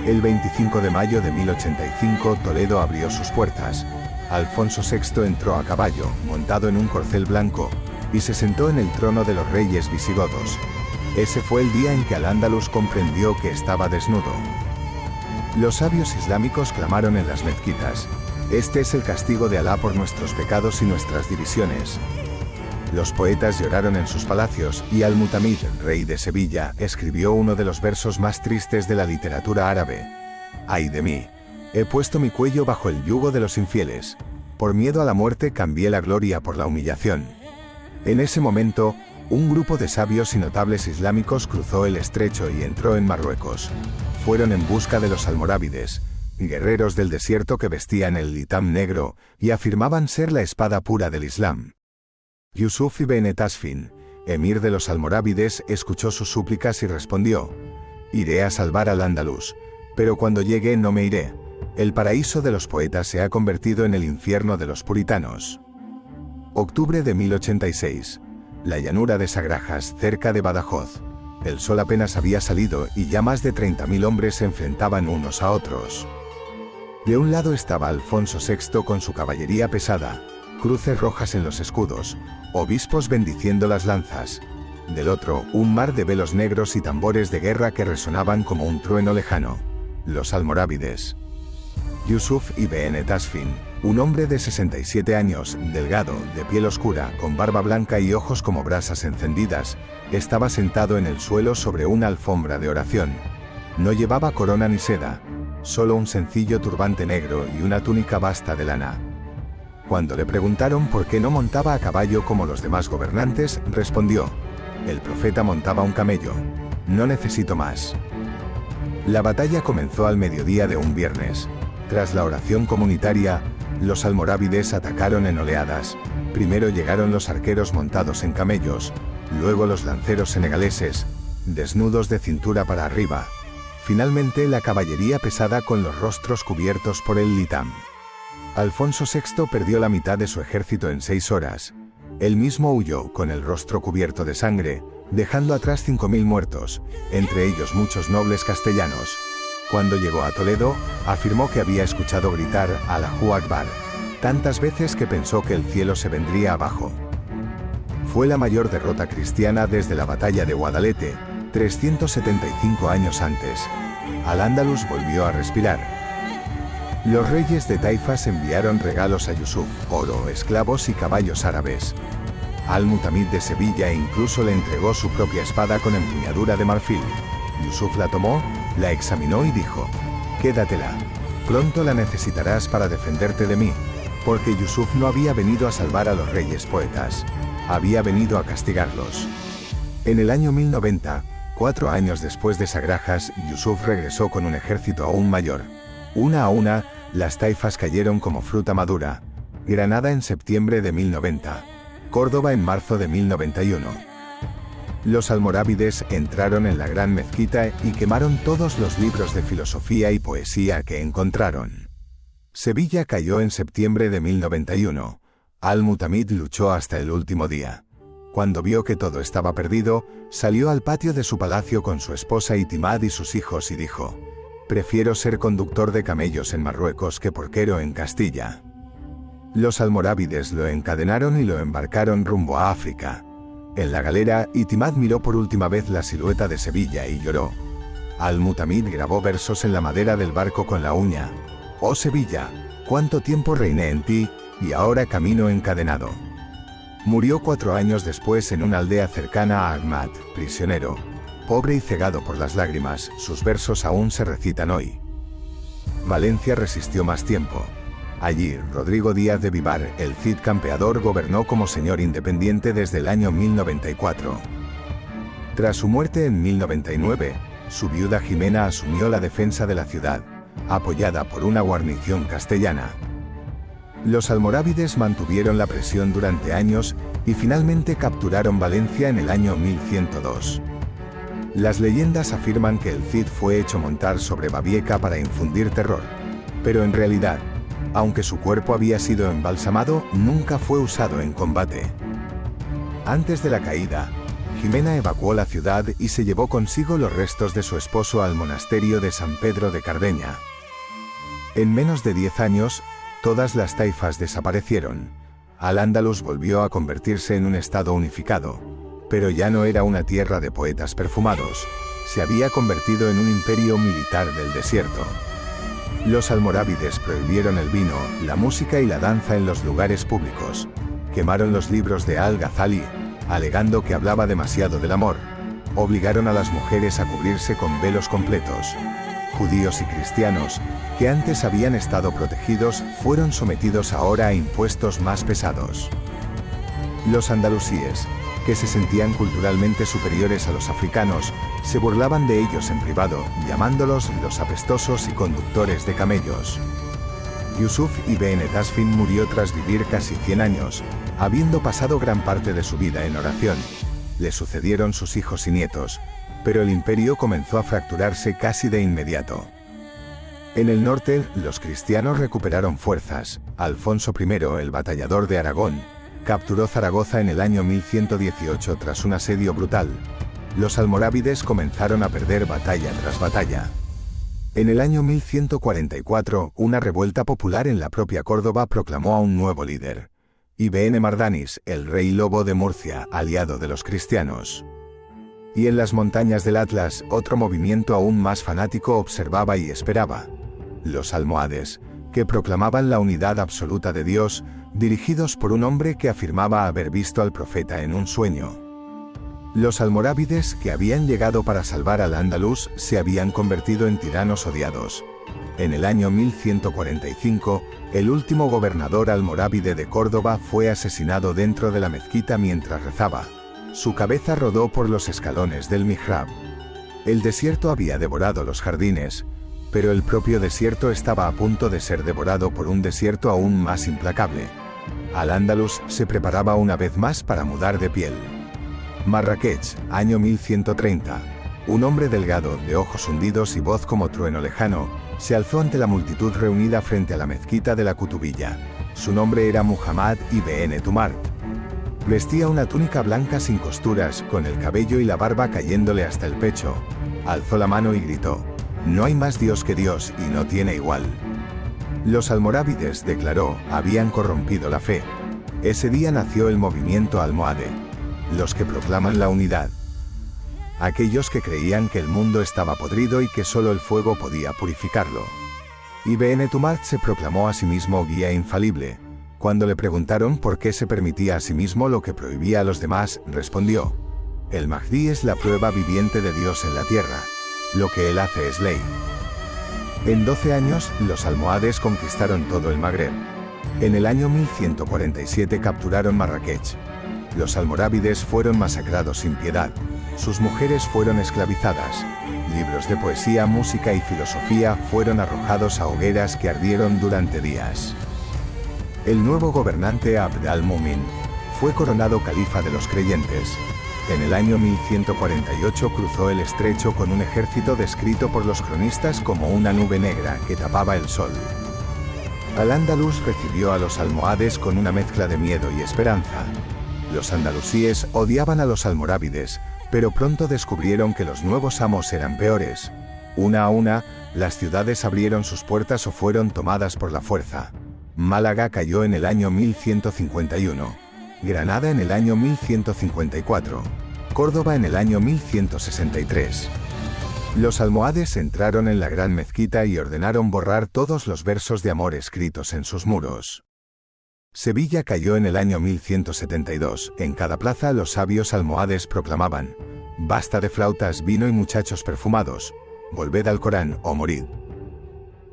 El 25 de mayo de 1085 Toledo abrió sus puertas. Alfonso VI entró a caballo, montado en un corcel blanco, y se sentó en el trono de los reyes visigodos. Ese fue el día en que Al-Ándalus comprendió que estaba desnudo. Los sabios islámicos clamaron en las mezquitas: «Este es el castigo de Alá por nuestros pecados y nuestras divisiones». Los poetas lloraron en sus palacios, y Al-Mutamid, rey de Sevilla, escribió uno de los versos más tristes de la literatura árabe: «Ay de mí, he puesto mi cuello bajo el yugo de los infieles. Por miedo a la muerte cambié la gloria por la humillación». En ese momento, un grupo de sabios y notables islámicos cruzó el estrecho y entró en Marruecos. Fueron en busca de los almorávides, guerreros del desierto que vestían el litam negro y afirmaban ser la espada pura del Islam. Yusuf ibn Tasfin, emir de los almorávides, escuchó sus súplicas y respondió: «Iré a salvar al Andalus, pero cuando llegue no me iré. El paraíso de los poetas se ha convertido en el infierno de los puritanos». Octubre de 1086. La llanura de Sagrajas, cerca de Badajoz. El sol apenas había salido y ya más de 30.000 hombres se enfrentaban unos a otros. De un lado estaba Alfonso VI con su caballería pesada, cruces rojas en los escudos, obispos bendiciendo las lanzas. Del otro, un mar de velos negros y tambores de guerra que resonaban como un trueno lejano. Los almorávides. Yusuf ibn Tasfin, un hombre de 67 años, delgado, de piel oscura, con barba blanca y ojos como brasas encendidas, estaba sentado en el suelo sobre una alfombra de oración. No llevaba corona ni seda, solo un sencillo turbante negro y una túnica basta de lana. Cuando le preguntaron por qué no montaba a caballo como los demás gobernantes, respondió: «El profeta montaba un camello. No necesito más». La batalla comenzó al mediodía de un viernes. Tras la oración comunitaria, los almorávides atacaron en oleadas. Primero llegaron los arqueros montados en camellos, luego los lanceros senegaleses, desnudos de cintura para arriba. Finalmente la caballería pesada con los rostros cubiertos por el litam. Alfonso VI perdió la mitad de su ejército en 6 horas. Él mismo huyó con el rostro cubierto de sangre, dejando atrás 5.000 muertos, entre ellos muchos nobles castellanos. Cuando llegó a Toledo, afirmó que había escuchado gritar Allahu Akbar tantas veces que pensó que el cielo se vendría abajo. Fue la mayor derrota cristiana desde la batalla de Guadalete, 375 años antes. Al-Ándalus volvió a respirar. Los reyes de Taifas enviaron regalos a Yusuf: oro, esclavos y caballos árabes. Al-Mutamid de Sevilla incluso le entregó su propia espada con empuñadura de marfil. Yusuf la tomó, la examinó y dijo: «Quédatela. Pronto la necesitarás para defenderte de mí», porque Yusuf no había venido a salvar a los reyes poetas, había venido a castigarlos. En el año 1090, 4 años después de Sagrajas, Yusuf regresó con un ejército aún mayor. Una a una, las taifas cayeron como fruta madura. Granada en septiembre de 1090. Córdoba en marzo de 1091. Los almorávides entraron en la gran mezquita y quemaron todos los libros de filosofía y poesía que encontraron. Sevilla cayó en septiembre de 1091. Al-Mutamid luchó hasta el último día. Cuando vio que todo estaba perdido, salió al patio de su palacio con su esposa Itimad y sus hijos y dijo: «Prefiero ser conductor de camellos en Marruecos que porquero en Castilla». Los almorávides lo encadenaron y lo embarcaron rumbo a África. En la galera, Itimad miró por última vez la silueta de Sevilla y lloró. Al-Mutamid grabó versos en la madera del barco con la uña: «Oh Sevilla, cuánto tiempo reiné en ti, y ahora camino encadenado». Murió 4 años después en una aldea cercana a Ahmad, prisionero. Pobre y cegado por las lágrimas, sus versos aún se recitan hoy. Valencia resistió más tiempo. Allí, Rodrigo Díaz de Vivar, el Cid campeador, gobernó como señor independiente desde el año 1094. Tras su muerte en 1099, su viuda Jimena asumió la defensa de la ciudad, apoyada por una guarnición castellana. Los almorávides mantuvieron la presión durante años y finalmente capturaron Valencia en el año 1102. Las leyendas afirman que el Cid fue hecho montar sobre Babieca para infundir terror, pero en realidad, aunque su cuerpo había sido embalsamado, nunca fue usado en combate. Antes de la caída, Jimena evacuó la ciudad y se llevó consigo los restos de su esposo al monasterio de San Pedro de Cardeña. En menos de 10 años, todas las taifas desaparecieron. Al-Ándalus volvió a convertirse en un estado unificado, pero ya no era una tierra de poetas perfumados, se había convertido en un imperio militar del desierto. Los almorávides prohibieron el vino, la música y la danza en los lugares públicos. Quemaron los libros de Al-Ghazali, alegando que hablaba demasiado del amor. Obligaron a las mujeres a cubrirse con velos completos. Judíos y cristianos, que antes habían estado protegidos, fueron sometidos ahora a impuestos más pesados. Los andalusíes, que se sentían culturalmente superiores a los africanos, se burlaban de ellos en privado, llamándolos los apestosos y conductores de camellos. Yusuf ibn Tasfin murió tras vivir casi 100 años, habiendo pasado gran parte de su vida en oración. Le sucedieron sus hijos y nietos, pero el imperio comenzó a fracturarse casi de inmediato. En el norte, los cristianos recuperaron fuerzas. Alfonso I, el batallador de Aragón, capturó Zaragoza en el año 1118 tras un asedio brutal. Los almorávides comenzaron a perder batalla tras batalla. En el año 1144, una revuelta popular en la propia Córdoba proclamó a un nuevo líder. Ibn Mardanis, el rey lobo de Murcia, aliado de los cristianos. Y en las montañas del Atlas, otro movimiento aún más fanático observaba y esperaba. Los almohades, que proclamaban la unidad absoluta de Dios, dirigidos por un hombre que afirmaba haber visto al profeta en un sueño. Los almorávides, que habían llegado para salvar al Andalus, se habían convertido en tiranos odiados. En el año 1145, el último gobernador almorávide de Córdoba fue asesinado dentro de la mezquita mientras rezaba. Su cabeza rodó por los escalones del mihrab. El desierto había devorado los jardines, pero el propio desierto estaba a punto de ser devorado por un desierto aún más implacable. Al-Ándalus se preparaba una vez más para mudar de piel. Marrakech, año 1130. Un hombre delgado, de ojos hundidos y voz como trueno lejano, se alzó ante la multitud reunida frente a la mezquita de la Kutubiyya. Su nombre era Muhammad ibn Tumart. Vestía una túnica blanca sin costuras, con el cabello y la barba cayéndole hasta el pecho. Alzó la mano y gritó: «No hay más Dios que Dios y no tiene igual». Los almorávides, declaró, habían corrompido la fe. Ese día nació el movimiento almohade. Los que proclaman la unidad. Aquellos que creían que el mundo estaba podrido y que solo el fuego podía purificarlo. Ibn Tumart se proclamó a sí mismo guía infalible. Cuando le preguntaron por qué se permitía a sí mismo lo que prohibía a los demás, respondió: «El Mahdi es la prueba viviente de Dios en la tierra. Lo que él hace es ley». En 12 años, los almohades conquistaron todo el Magreb. En el año 1147 capturaron Marrakech. Los almorávides fueron masacrados sin piedad. Sus mujeres fueron esclavizadas. Libros de poesía, música y filosofía fueron arrojados a hogueras que ardieron durante días. El nuevo gobernante Abd al-Mumin fue coronado califa de los creyentes. En el año 1148 cruzó el estrecho con un ejército descrito por los cronistas como una nube negra que tapaba el sol. Al-Ándalus recibió a los almohades con una mezcla de miedo y esperanza. Los andalusíes odiaban a los almorávides, pero pronto descubrieron que los nuevos amos eran peores. Una a una, las ciudades abrieron sus puertas o fueron tomadas por la fuerza. Málaga cayó en el año 1151, Granada en el año 1154, Córdoba en el año 1163. Los almohades entraron en la gran mezquita y ordenaron borrar todos los versos de amor escritos en sus muros. Sevilla cayó en el año 1172. En cada plaza los sabios almohades proclamaban: «Basta de flautas, vino y muchachos perfumados. Volved al Corán o morid».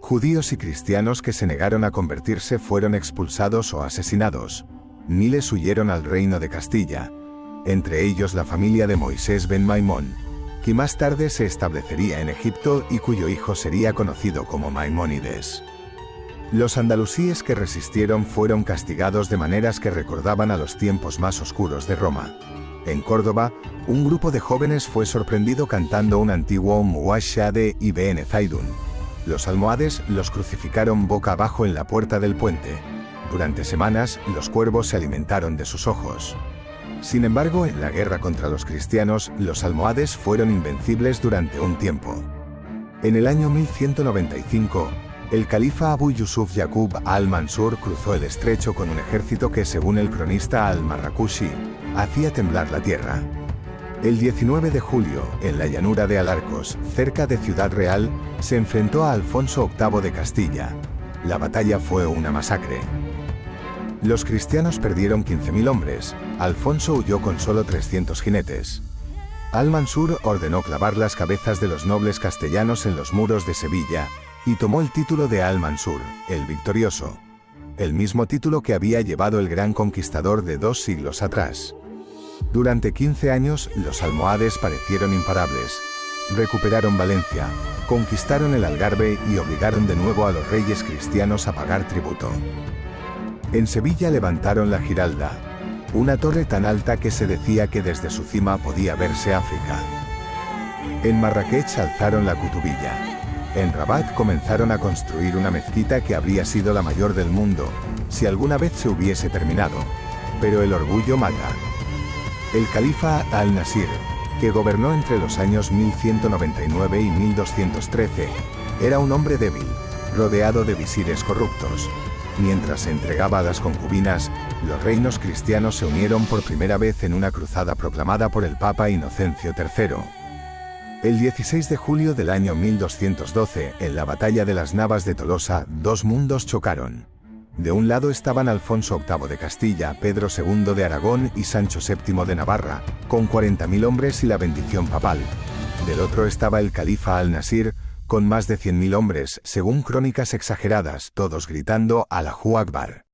Judíos y cristianos que se negaron a convertirse fueron expulsados o asesinados. Miles huyeron al reino de Castilla, entre ellos la familia de Moisés ben Maimón, que más tarde se establecería en Egipto y cuyo hijo sería conocido como Maimónides. Los andalusíes que resistieron fueron castigados de maneras que recordaban a los tiempos más oscuros de Roma. En Córdoba, un grupo de jóvenes fue sorprendido cantando un antiguo muwashsha de Ibn Zaydún. Los almohades los crucificaron boca abajo en la puerta del puente. Durante semanas, los cuervos se alimentaron de sus ojos. Sin embargo, en la guerra contra los cristianos, los almohades fueron invencibles durante un tiempo. En el año 1195, El califa Abu Yusuf Yaqub al-Mansur cruzó el estrecho con un ejército que, según el cronista al-Marrakushi, hacía temblar la tierra. El 19 de julio, en la llanura de Alarcos, cerca de Ciudad Real, se enfrentó a Alfonso VIII de Castilla. La batalla fue una masacre. Los cristianos perdieron 15.000 hombres, Alfonso huyó con solo 300 jinetes. Al-Mansur ordenó clavar las cabezas de los nobles castellanos en los muros de Sevilla, y tomó el título de Al-Mansur, el victorioso. El mismo título que había llevado el gran conquistador de 2 siglos atrás. Durante 15 años, los almohades parecieron imparables. Recuperaron Valencia, conquistaron el Algarve y obligaron de nuevo a los reyes cristianos a pagar tributo. En Sevilla levantaron la Giralda, una torre tan alta que se decía que desde su cima podía verse África. En Marrakech alzaron la Kutubilla. En Rabat comenzaron a construir una mezquita que habría sido la mayor del mundo, si alguna vez se hubiese terminado. Pero el orgullo mata. El califa al-Nasir, que gobernó entre los años 1199 y 1213, era un hombre débil, rodeado de visires corruptos. Mientras se entregaba a las concubinas, los reinos cristianos se unieron por primera vez en una cruzada proclamada por el Papa Inocencio III. El 16 de julio del año 1212, en la batalla de las Navas de Tolosa, 2 mundos chocaron. De un lado estaban Alfonso VIII de Castilla, Pedro II de Aragón y Sancho VII de Navarra, con 40.000 hombres y la bendición papal. Del otro estaba el califa al-Nasir, con más de 100.000 hombres, según crónicas exageradas, todos gritando Allahu Akbar.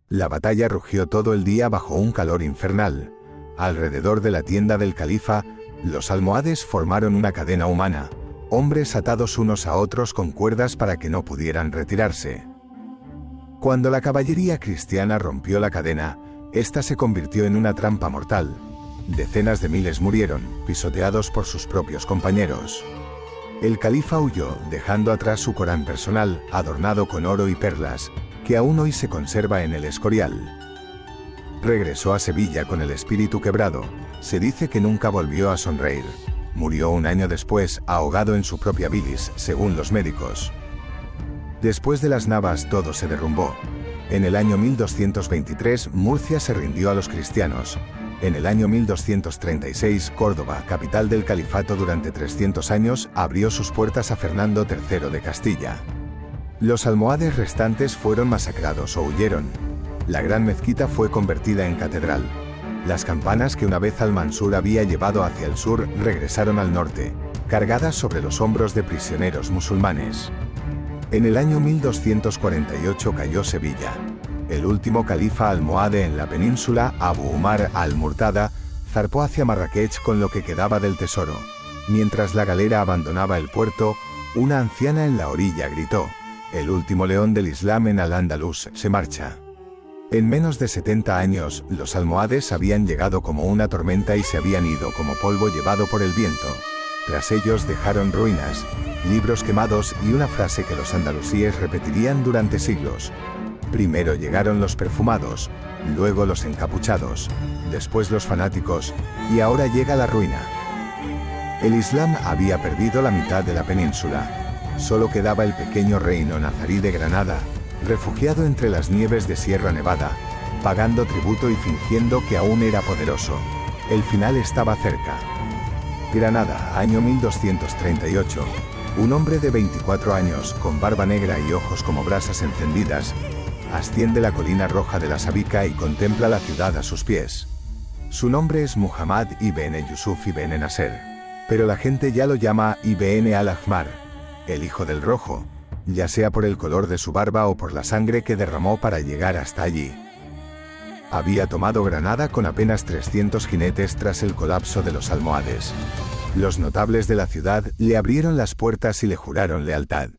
La batalla rugió todo el día bajo un calor infernal. Alrededor de la tienda del califa, los almohades formaron una cadena humana, hombres atados unos a otros con cuerdas para que no pudieran retirarse. Cuando la caballería cristiana rompió la cadena, esta se convirtió en una trampa mortal. Decenas de miles murieron, pisoteados por sus propios compañeros. El califa huyó, dejando atrás su Corán personal, adornado con oro y perlas, que aún hoy se conserva en el Escorial. Regresó a Sevilla con el espíritu quebrado. Se dice que nunca volvió a sonreír. Murió un año después, ahogado en su propia bilis, según los médicos. Después de las Navas todo se derrumbó. En el año 1223 Murcia se rindió a los cristianos. En el año 1236 Córdoba, capital del califato durante 300 años, abrió sus puertas a Fernando III de Castilla. Los almohades restantes fueron masacrados o huyeron. La gran mezquita fue convertida en catedral. Las campanas que una vez al-Mansur había llevado hacia el sur regresaron al norte, cargadas sobre los hombros de prisioneros musulmanes. En el año 1248 cayó Sevilla. El último califa almohade en la península, Abu Umar al-Murtada, zarpó hacia Marrakech con lo que quedaba del tesoro. Mientras la galera abandonaba el puerto, una anciana en la orilla gritó: «El último león del Islam en Al-Ándalus se marcha». En menos de 70 años, los almohades habían llegado como una tormenta y se habían ido como polvo llevado por el viento. Tras ellos dejaron ruinas, libros quemados y una frase que los andalusíes repetirían durante siglos. Primero llegaron los perfumados, luego los encapuchados, después los fanáticos, y ahora llega la ruina. El Islam había perdido la mitad de la península. Solo quedaba el pequeño reino nazarí de Granada, refugiado entre las nieves de Sierra Nevada, pagando tributo y fingiendo que aún era poderoso. El final estaba cerca. Granada, año 1238. Un hombre de 24 años, con barba negra y ojos como brasas encendidas, asciende la colina roja de la Sabica y contempla la ciudad a sus pies. Su nombre es Muhammad ibn Yusuf ibn Nasser, pero la gente ya lo llama Ibn al-Ahmar, el hijo del rojo, ya sea por el color de su barba o por la sangre que derramó para llegar hasta allí. Había tomado Granada con apenas 300 jinetes tras el colapso de los almohades. Los notables de la ciudad le abrieron las puertas y le juraron lealtad.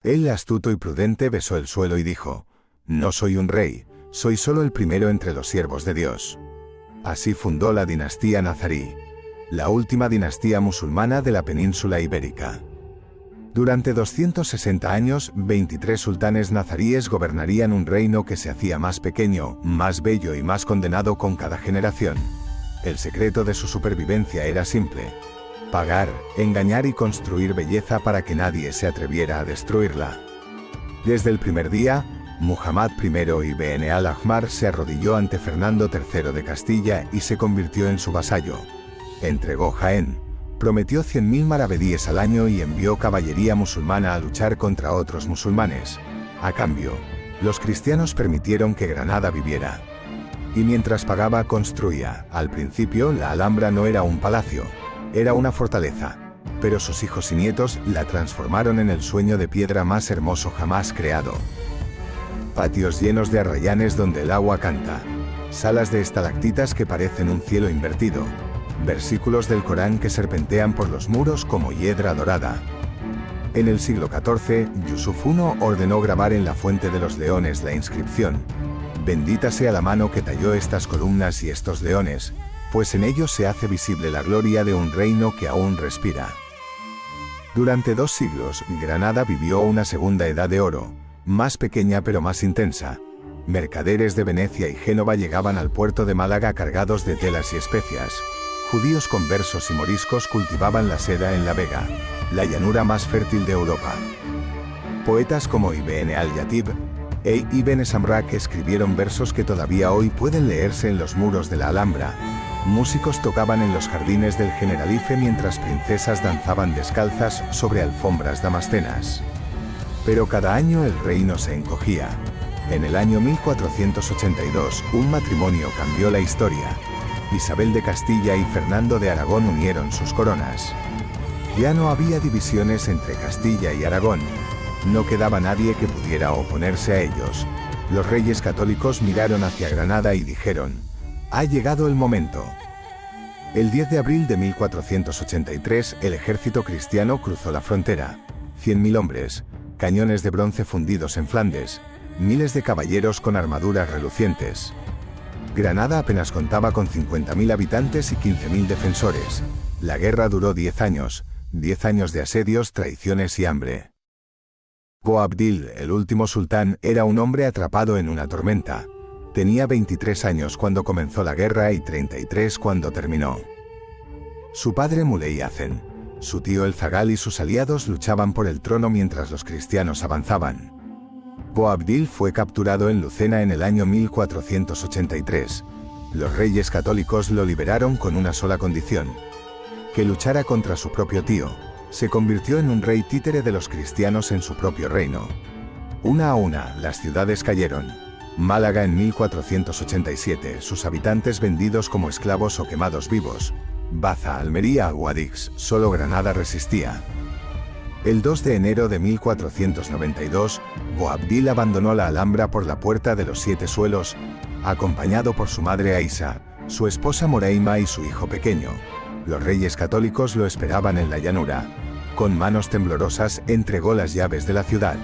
Él, astuto y prudente, besó el suelo y dijo: «No soy un rey, soy solo el primero entre los siervos de Dios». Así fundó la dinastía nazarí, la última dinastía musulmana de la península ibérica. Durante 260 años, 23 sultanes nazaríes gobernarían un reino que se hacía más pequeño, más bello y más condenado con cada generación. El secreto de su supervivencia era simple: pagar, engañar y construir belleza para que nadie se atreviera a destruirla. Desde el primer día, Muhammad I ibn al-Ahmar se arrodilló ante Fernando III de Castilla y se convirtió en su vasallo. Entregó Jaén, prometió 100.000 maravedíes al año y envió caballería musulmana a luchar contra otros musulmanes. A cambio, los cristianos permitieron que Granada viviera. Y mientras pagaba, construía. Al principio, la Alhambra no era un palacio, era una fortaleza. Pero sus hijos y nietos la transformaron en el sueño de piedra más hermoso jamás creado. Patios llenos de arrayanes donde el agua canta. Salas de estalactitas que parecen un cielo invertido. Versículos del Corán que serpentean por los muros como hiedra dorada. En el siglo XIV, Yusuf I ordenó grabar en la Fuente de los Leones la inscripción: «Bendita sea la mano que talló estas columnas y estos leones, pues en ellos se hace visible la gloria de un reino que aún respira». Durante 2 siglos, Granada vivió una segunda edad de oro, más pequeña pero más intensa. Mercaderes de Venecia y Génova llegaban al puerto de Málaga cargados de telas y especias. Judíos conversos y moriscos cultivaban la seda en la Vega, la llanura más fértil de Europa. Poetas como Ibn al-Yatib e Ibn Samrak escribieron versos que todavía hoy pueden leerse en los muros de la Alhambra. Músicos tocaban en los jardines del Generalife mientras princesas danzaban descalzas sobre alfombras damascenas. Pero cada año el reino se encogía. En el año 1482, un matrimonio cambió la historia. Isabel de Castilla y Fernando de Aragón unieron sus coronas. Ya no había divisiones entre Castilla y Aragón. No quedaba nadie que pudiera oponerse a ellos. Los reyes católicos miraron hacia Granada y dijeron: «Ha llegado el momento». El 10 de abril de 1483, el ejército cristiano cruzó la frontera. 100.000 hombres, cañones de bronce fundidos en Flandes, miles de caballeros con armaduras relucientes. Granada apenas contaba con 50.000 habitantes y 15.000 defensores. La guerra duró 10 años, 10 años de asedios, traiciones y hambre. Boabdil, el último sultán, era un hombre atrapado en una tormenta. Tenía 23 años cuando comenzó la guerra y 33 cuando terminó. Su padre Muley Hacen, su tío el Zagal y sus aliados luchaban por el trono mientras los cristianos avanzaban. Boabdil fue capturado en Lucena en el año 1483. Los reyes católicos lo liberaron con una sola condición: que luchara contra su propio tío. Se convirtió en un rey títere de los cristianos en su propio reino. Una a una, las ciudades cayeron. Málaga en 1487, sus habitantes vendidos como esclavos o quemados vivos. Baza, Almería, Guadix, solo Granada resistía. El 2 de enero de 1492, Boabdil abandonó la Alhambra por la Puerta de los 7 Suelos, acompañado por su madre Aisha, su esposa Moreima y su hijo pequeño. Los reyes católicos lo esperaban en la llanura. Con manos temblorosas entregó las llaves de la ciudad.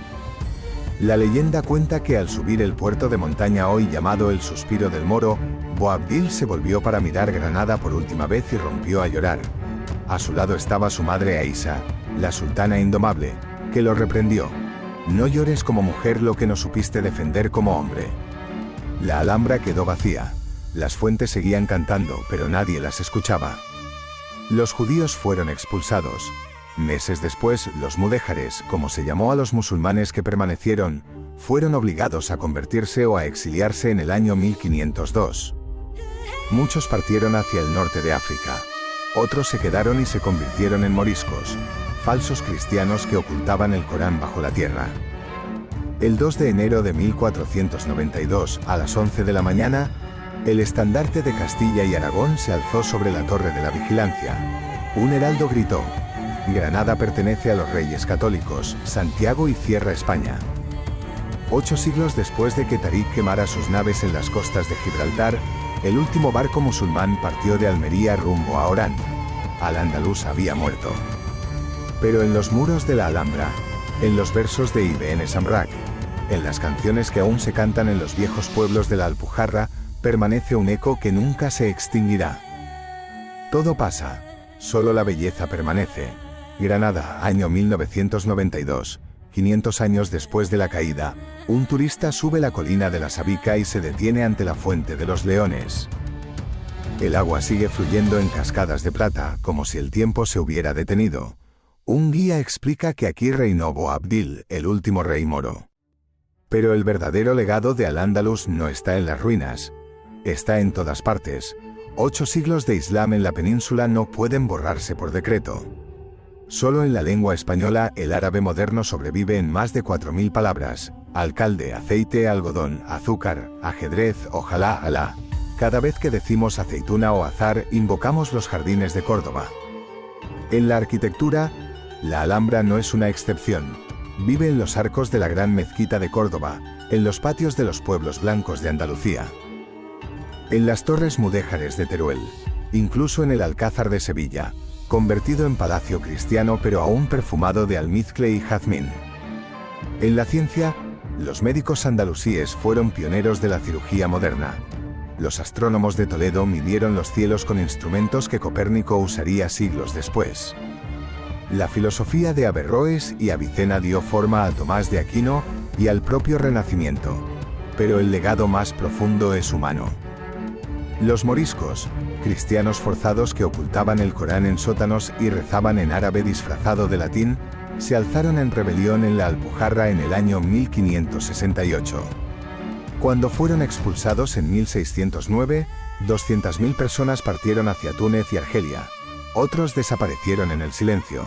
La leyenda cuenta que al subir el puerto de montaña hoy llamado el Suspiro del Moro, Boabdil se volvió para mirar Granada por última vez y rompió a llorar. A su lado estaba su madre Aisha, la sultana indomable, que lo reprendió: «No llores como mujer lo que no supiste defender como hombre». La Alhambra quedó vacía. Las fuentes seguían cantando, pero nadie las escuchaba. Los judíos fueron expulsados. Meses después, los mudéjares, como se llamó a los musulmanes que permanecieron, fueron obligados a convertirse o a exiliarse en el año 1502. Muchos partieron hacia el norte de África. Otros se quedaron y se convirtieron en moriscos, falsos cristianos que ocultaban el Corán bajo la tierra. El 2 de enero de 1492, a las 11 de la mañana, el estandarte de Castilla y Aragón se alzó sobre la Torre de la Vigilancia. Un heraldo gritó: «Granada pertenece a los reyes católicos, Santiago y cierra España». 8 siglos después de que Tarik quemara sus naves en las costas de Gibraltar, el último barco musulmán partió de Almería rumbo a Orán. Al-Ándalus había muerto. Pero en los muros de la Alhambra, en los versos de Ibn Samrak, en las canciones que aún se cantan en los viejos pueblos de la Alpujarra, permanece un eco que nunca se extinguirá. Todo pasa, solo la belleza permanece. Granada, año 1992. 500 años después de la caída, un turista sube la colina de la Sabica y se detiene ante la Fuente de los Leones. El agua sigue fluyendo en cascadas de plata, como si el tiempo se hubiera detenido. Un guía explica que aquí reinó Boabdil, el último rey moro. Pero el verdadero legado de Al-Ándalus no está en las ruinas. Está en todas partes. 8 siglos de Islam en la península no pueden borrarse por decreto. Solo en la lengua española el árabe moderno sobrevive en más de 4000 palabras: alcalde, aceite, algodón, azúcar, ajedrez, ojalá, Alá. Cada vez que decimos aceituna o azar, invocamos los jardines de Córdoba. En la arquitectura, la Alhambra no es una excepción. Vive en los arcos de la Gran Mezquita de Córdoba, en los patios de los pueblos blancos de Andalucía, en las torres mudéjares de Teruel, incluso en el Alcázar de Sevilla, convertido en palacio cristiano pero aún perfumado de almizcle y jazmín. En la ciencia, los médicos andalusíes fueron pioneros de la cirugía moderna. Los astrónomos de Toledo midieron los cielos con instrumentos que Copérnico usaría siglos después. La filosofía de Averroes y Avicena dio forma a Tomás de Aquino y al propio Renacimiento. Pero el legado más profundo es humano. Los moriscos, cristianos forzados que ocultaban el Corán en sótanos y rezaban en árabe disfrazado de latín, se alzaron en rebelión en la Alpujarra en el año 1568. Cuando fueron expulsados en 1609, 200.000 personas partieron hacia Túnez y Argelia. Otros desaparecieron en el silencio.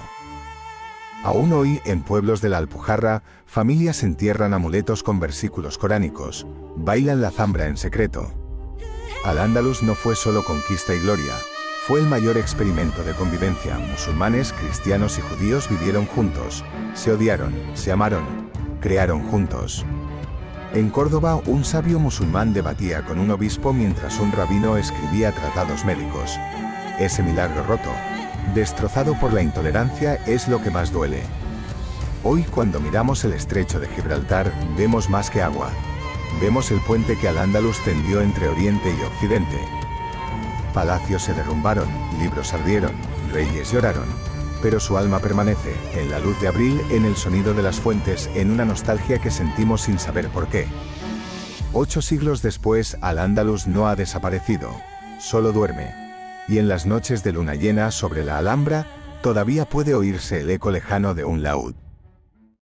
Aún hoy, en pueblos de la Alpujarra, familias entierran amuletos con versículos coránicos, bailan la zambra en secreto. Al-Ándalus no fue solo conquista y gloria, fue el mayor experimento de convivencia. Musulmanes, cristianos y judíos vivieron juntos, se odiaron, se amaron, crearon juntos. En Córdoba, un sabio musulmán debatía con un obispo mientras un rabino escribía tratados médicos. Ese milagro roto, destrozado por la intolerancia, es lo que más duele. Hoy, cuando miramos el estrecho de Gibraltar, vemos más que agua. Vemos el puente que Al-Ándalus tendió entre Oriente y Occidente. Palacios se derrumbaron, libros ardieron, reyes lloraron, pero su alma permanece, en la luz de abril, en el sonido de las fuentes, en una nostalgia que sentimos sin saber por qué. 8 siglos después, Al-Ándalus no ha desaparecido, solo duerme. Y en las noches de luna llena sobre la Alhambra, todavía puede oírse el eco lejano de un laúd.